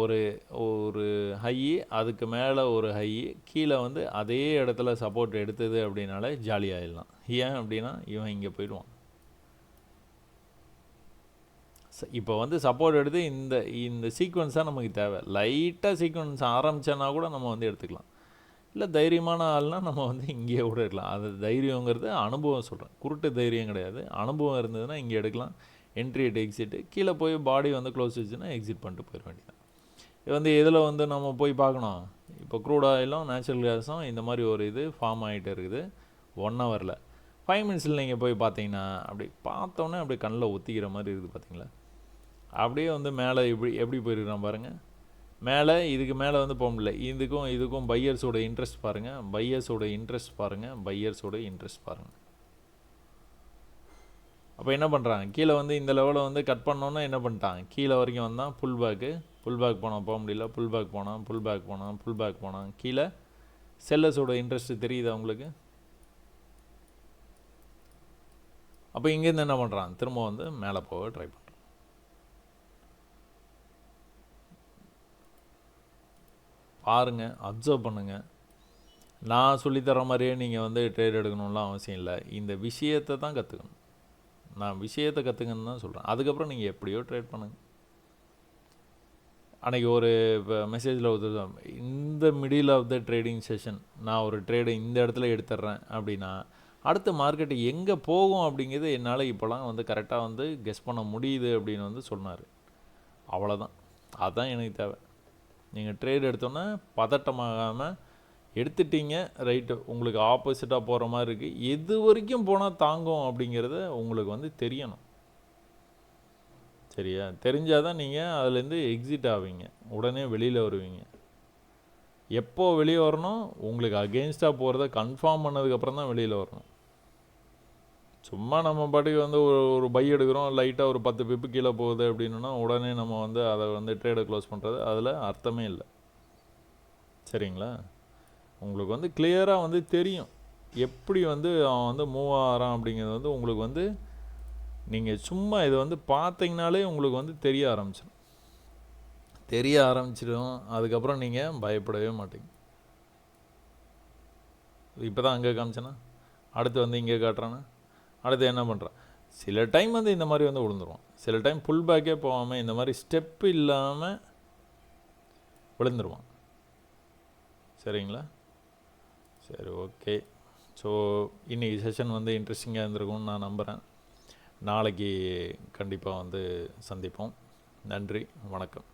A: ஒரு ஒரு ஹை, அதுக்கு மேலே ஒரு ஹை, கீழே வந்து அதே இடத்துல சப்போர்ட் எடுத்தது அப்படின்னாலே ஜாலியாகிடலாம். ஏன் அப்படின்னா இவன் இங்கே போயிடுவான். இப்போ வந்து சப்போர்ட் எடுத்து இந்த சீக்வன்ஸ் தான் நமக்கு தேவை. லைட்டாக சீக்வன்ஸ் ஆரம்பித்தோன்னா கூட நம்ம வந்து எடுத்துக்கலாம். இல்லை தைரியமான ஆள்னால் நம்ம வந்து இங்கேயே கூட எடுக்கலாம். அது தைரியங்கிறது அனுபவம் சொல்கிறேன், குருட்டு தைரியம் கிடையாது. அனுபவம் இருந்ததுன்னா இங்கே எடுக்கலாம். என்ட்ரி எட்டு எக்ஸிட்டு, கீழே போய் பாடி வந்து க்ளோஸ் வச்சுன்னா எக்ஸிட் பண்ணிட்டு போயிட வேண்டியதான். இது வந்து எதில் வந்து நம்ம போய் பார்க்கணும், இப்போ க்ரூட் ஆயிலும் நேச்சுரல் கேஸும் இந்த மாதிரி ஒரு இது ஃபார்ம் ஆகிட்டு இருக்குது 1 ஹவரில். 5 மினிட்ஸில் நீங்கள் போய் பார்த்தீங்கன்னா அப்படி பார்த்தோன்னே அப்படி கண்ணில் ஒத்திக்கிற மாதிரி இருக்குது. பார்த்தீங்களா? அப்படியே வந்து மேலே எப்படி போயிருக்கிறான் பாருங்கள். மேலே இதுக்கு மேலே வந்து போக முடியல. இதுக்கும் பையர்ஸோட இன்ட்ரெஸ்ட் பாருங்கள், பையர்ஸோட இன்ட்ரெஸ்ட் பாருங்கள். அப்போ என்ன பண்ணுறாங்க, கீழே வந்து இந்த லெவலில் வந்து கட் பண்ணோன்னா என்ன பண்ணிட்டாங்க, கீழே வரைக்கும் வந்தான், புல் பேக் போனால் போக முடியல, புல் பேக் போனான் கீழே. செல்லர்ஸோட இன்ட்ரெஸ்ட்டு தெரியுது அவங்களுக்கு. அப்போ இங்கேருந்து என்ன பண்ணுறான், திரும்ப வந்து மேலே போக ட்ரை பண்ணுறான். பாருங்கள், அப்சர்வ் பண்ணுங்கள். நான் சொல்லித்தர மாதிரியே நீங்கள் வந்து ட்ரேட் எடுக்கணும்லாம் அவசியம் இல்லை. இந்த விஷயத்தை தான் கற்றுக்கணும். நான் விஷயத்தை கற்றுக்கணுன்னு தான் சொல்கிறேன். அதுக்கப்புறம் நீங்கள் எப்படியோ ட்ரேட் பண்ணுங்கள். அன்றைக்கி ஒரு மெசேஜில் இந்த middle of the trading session நான் ஒரு ட்ரேடு இந்த இடத்துல எடுத்துட்றேன் அப்படின்னா அடுத்த மார்க்கெட்டு எங்கே போகும் அப்படிங்கிறது என்னால் இப்போலாம் வந்து கரெக்டாக வந்து கெஸ் பண்ண முடியுது அப்படின்னு வந்து சொன்னார். அவ்வளோதான், அதுதான் எனக்கு தேவை. நீங்கள் ட்ரேட் எடுத்தோன்னே பதட்டமாகாமல் எடுத்துட்டீங்க, ரைட்டு, உங்களுக்கு ஆப்போசிட்டாக போகிற மாதிரி இருக்குது, எது வரைக்கும் போனால் தாங்கும் அப்படிங்கிறத உங்களுக்கு வந்து தெரியணும். சரியா? தெரிஞ்சால் தான் நீங்கள் அதுலேருந்து எக்ஸிட் ஆவீங்க, உடனே வெளியில் வருவீங்க. எப்போ வெளியே வரணும், உங்களுக்கு அகெயின்ஸ்டாக போகிறத கன்ஃபார்ம் பண்ணதுக்கப்புறம் தான் வெளியில் வரணும். சும்மா நம்ம பாட்டுக்கு வந்து ஒரு பை எடுக்கிறோம், லைட்டாக ஒரு 10 பிப்பு கீழே போகுது அப்படின்னா உடனே நம்ம வந்து அதை வந்து ட்ரேடை க்ளோஸ் பண்ணுறது அதில் அர்த்தமே இல்லை. சரிங்களா? உங்களுக்கு வந்து கிளியராக வந்து தெரியும் எப்படி வந்து அவன் வந்து மூவ் ஆகிறான் அப்படிங்கிறது வந்து உங்களுக்கு வந்து நீங்கள் சும்மா இதை வந்து பார்த்தீங்கனாலே உங்களுக்கு வந்து தெரிய ஆரம்பிச்சிடும். அதுக்கப்புறம் நீங்கள் பயப்படவே மாட்டீங்க. இப்போ தான் அங்கே காமிச்சேன்னா அடுத்து வந்து இங்கே காட்டுறான்னா அடுத்து என்ன பண்ணுறான். சில டைம் வந்து இந்த மாதிரி வந்து விழுந்துருவான், சில டைம் புல் பேக்கே போகாமல் இந்த மாதிரி ஸ்டெப்பு இல்லாமல் விழுந்துருவான். சரிங்களா? சரி, ஓகே. ஸோ இன்றைக்கி செஷன் வந்து இன்ட்ரெஸ்டிங்காக இருந்திருக்கும்னு நான் நம்புகிறேன். நாளைக்கு கண்டிப்பாக வந்து சந்திப்போம். நன்றி, வணக்கம்.